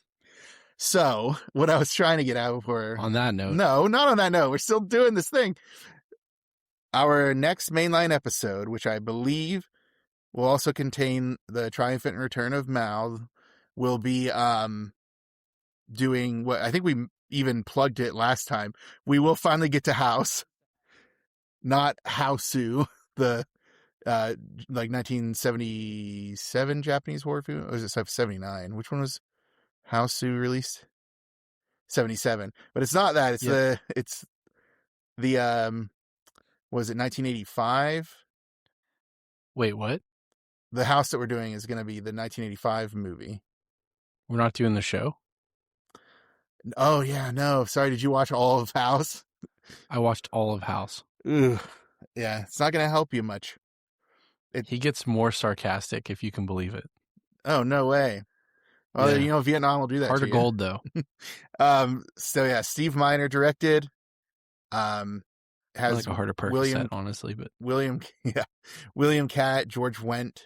So what I was trying to get out for On that note, no, not on that note. We're still doing this thing. Our next mainline episode, which I believe will also contain the triumphant return of Mal, will be doing what I think we even plugged it last time. We will finally get to House, not Houseu, the like 1977 Japanese horror film. Or was it 79? Which one was Houseu released? 77. But it's not that. It's the was it 1985? wait, what? The house that we're doing is going to be the 1985 movie. We're not doing the show? Oh, yeah, no. Sorry, did you watch all of House? I watched all of House. Ugh. Yeah, it's not going to help you much. He gets more sarcastic, if you can believe it. Oh, no way. Well, Yeah. you know, Vietnam will do that Heart to of you. gold, though. So, yeah, Steve Miner directed. Has Like a harder Percocet, William, honestly, but William Catt, George Wendt.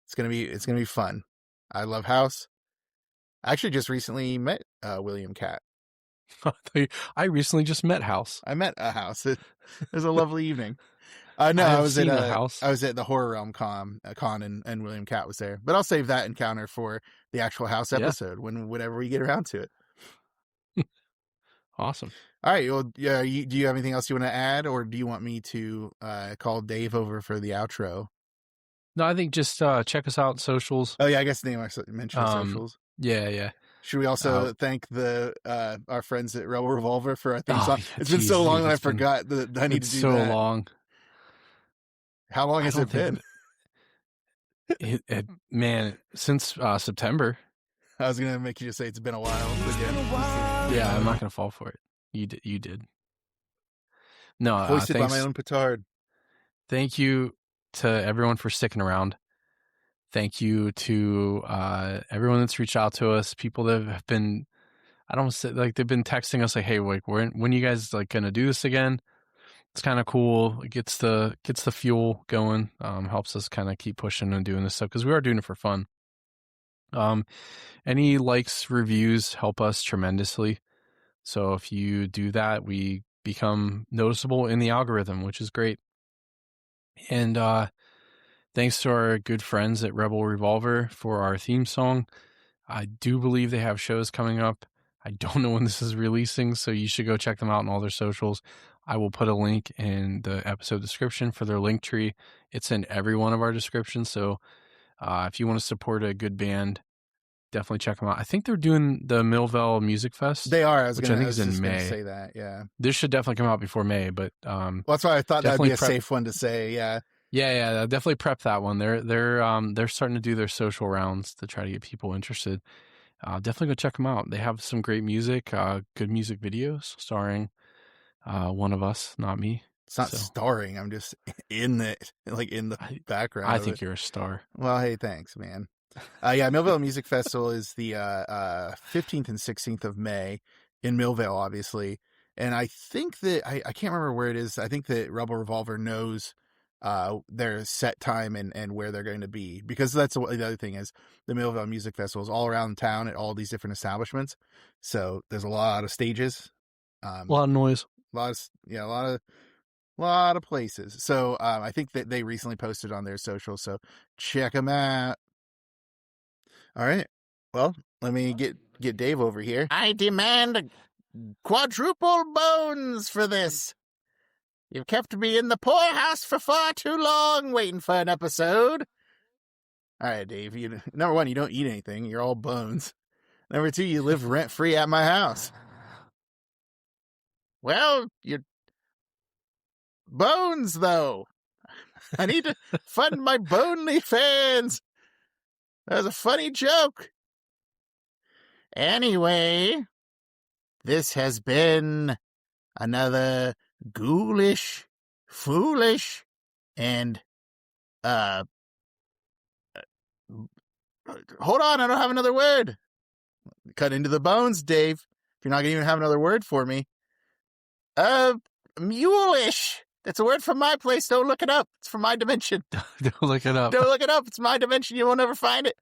It's gonna be fun. I love House. I actually just recently met William Catt. I recently just met House. I met a House. It was a lovely evening. No, I I was at seen the House. I was at the Horror Realm con and William Catt was there. But I'll save that encounter for the actual House episode whenever we get around to it. Awesome. All right. Well, yeah. Do you have anything else you want to add, or do you want me to call Dave over for the outro? No, I think just check us out on socials. Oh yeah, I guess the name I mentioned socials. Yeah. Should we also thank our friends at Rebel Revolver for our theme song? Yeah, It's been so long that I it's been- forgot that I need to do so that. long. How long has it been? Man, since September. I was gonna make you just say it's been a while again. Yeah, I'm not gonna fall for it. You did. No, Hoisted by thanks. my own petard. Thank you to everyone for sticking around. Thank you to everyone that's reached out to us. People that have been, I don't say like they've been texting us like, "Hey, like when you guys like gonna do this again?" It's kind of cool. It gets the fuel going. Helps us kind of keep pushing and doing this stuff because we are doing it for fun. Any likes, reviews help us tremendously. So if you do that, we become noticeable in the algorithm, which is great. And thanks to our good friends at Rebel Revolver for our theme song. I do believe they have shows coming up. I don't know when this is releasing, so you should go check them out on all their socials. I will put a link in the episode description for their link tree. It's in every one of our descriptions. So if you want to support a good band, definitely check them out. I think they're doing the Millville Music Fest. They are. I think is in May. Say that. Yeah. This should definitely come out before May, but Well, that's why I thought that would be a definitely safe one to say. Yeah. Yeah, definitely prep that one. They're starting to do their social rounds to try to get people interested. Definitely go check them out. They have some great music, good music videos starring one of us, not me. It's not starring. I'm just in the background. I think you're a star. Well, hey, thanks, man. Yeah, Millville Music Festival is the 15th and 16th of May in Millville, obviously. And I think that I can't remember where it is. I think that Rebel Revolver knows their set time and where they're going to be, because that's the other thing is the Millville Music Festival is all around town at all these different establishments. So there's a lot of stages, A lot of noise. a lot of places. So I think that they recently posted on their socials, so check them out. All right. Well, let me get Dave over here. I demand quadruple bones for this. You've kept me in the poorhouse for far too long waiting for an episode. All right, Dave. Number one, you don't eat anything. You're all bones. Number two, you live rent-free at my house. Well, you're bones, though. I need to fund my Bonely fans. That was a funny joke. Anyway, this has been another ghoulish, foolish, and hold on, I don't have another word. Cut into the bones, Dave. if you're not going to even have another word for me. Muleish. That's a word from my place. Don't look it up. It's from my dimension. Don't look it up. Don't look it up. It's my dimension. You won't ever find it.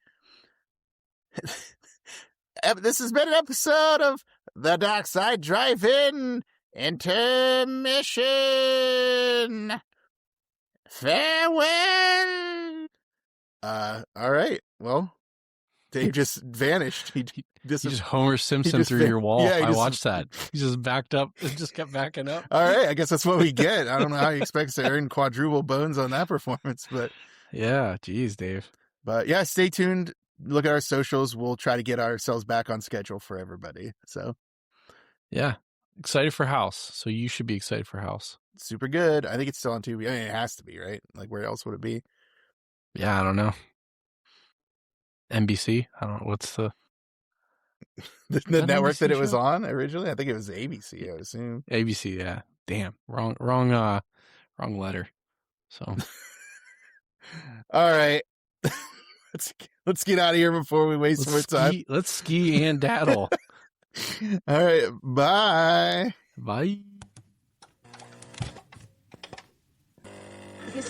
This has been an episode of The Dark Side Drive-In Intermission. Farewell. All right. Well, Dave just vanished. He just Homer Simpson through your wall. Yeah, I watched that. He just backed up and just kept backing up. All right. I guess that's what we get. I don't know how he expects to earn quadruple bones on that performance, but yeah, geez, Dave. But yeah, stay tuned. Look at our socials. We'll try to get ourselves back on schedule for everybody. So yeah, excited for House. So you should be excited for House. Super good. I think it's still on Tubi. I mean, it has to be, right? Like, where else would it be? Yeah, I don't know. NBC? I don't know. What's the network NBC that it was show? On originally? I think it was ABC, I would assume. ABC, yeah. Damn. Wrong letter. So all right. Let's get out of here before we waste more time. Let's ski and daddle. All right. Bye. Bye. He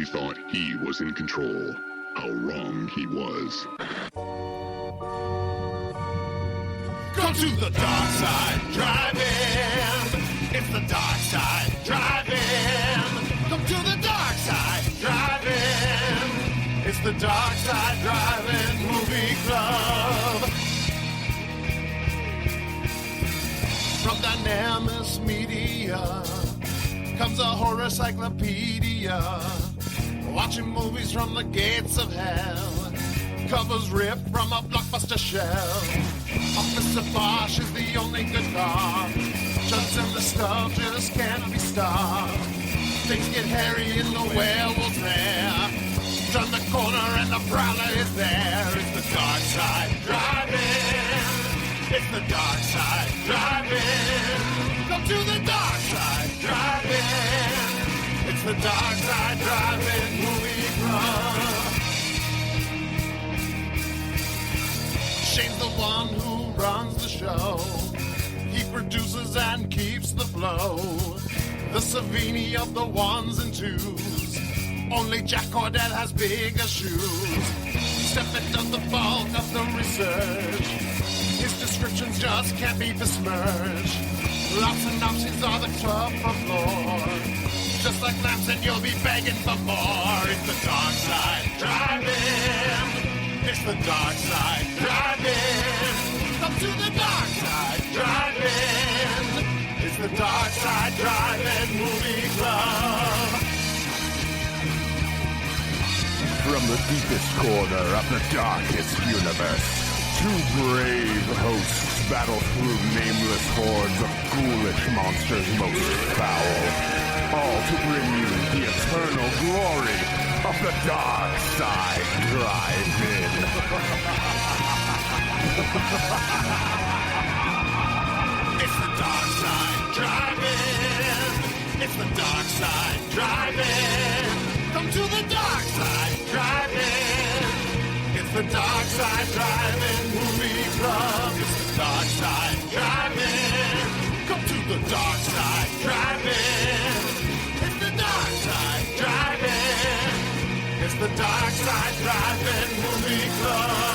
thought he was in control. How wrong he was. Come to the dark side, drive-in. It's the dark side, drive-in. Come to the dark side, drive-in. It's the dark side, drive-in movie club. From Dynamis Media comes a horror cyclopedia. Watching movies from the gates of hell. Covers ripped from a blockbuster shell. Officer Bosch is the only good car. Chuds and the stuff just can't be stopped. Things get hairy in the werewolf's lair. Turn the corner and the prowler is there. It's the dark side, drive-in. It's the dark side, drive-in. Come to the dark side, drive-in. It's the dark side, drive-in movie club. Shane's the one who runs the show. He produces and keeps the flow. The Savini of the ones and twos. Only Jack Cordell has bigger shoes. Stephen does the bulk of the research. His descriptions just can't be besmirched. Lots of synopses are the top of lore. Just like lamps and you'll be begging for more. It's the dark side, drive-in. It's the dark side, drive-in. Come to the dark side, drive-in. It's the dark side, drive-in movie club. From the deepest corner of the darkest universe, two brave hosts battle through nameless hordes of ghoulish monsters most foul, all to bring you the eternal glory of the Dark Side Drive-In. It's the dark side, drive-in. It's the dark side, drive-in. Come to the dark side, drive-in. It's the dark side, drive-in movie club. It's the dark side, drive-in. Come to the dark side, drive-in. It's the dark side, drive-in. It's the dark side, drive-in movie club.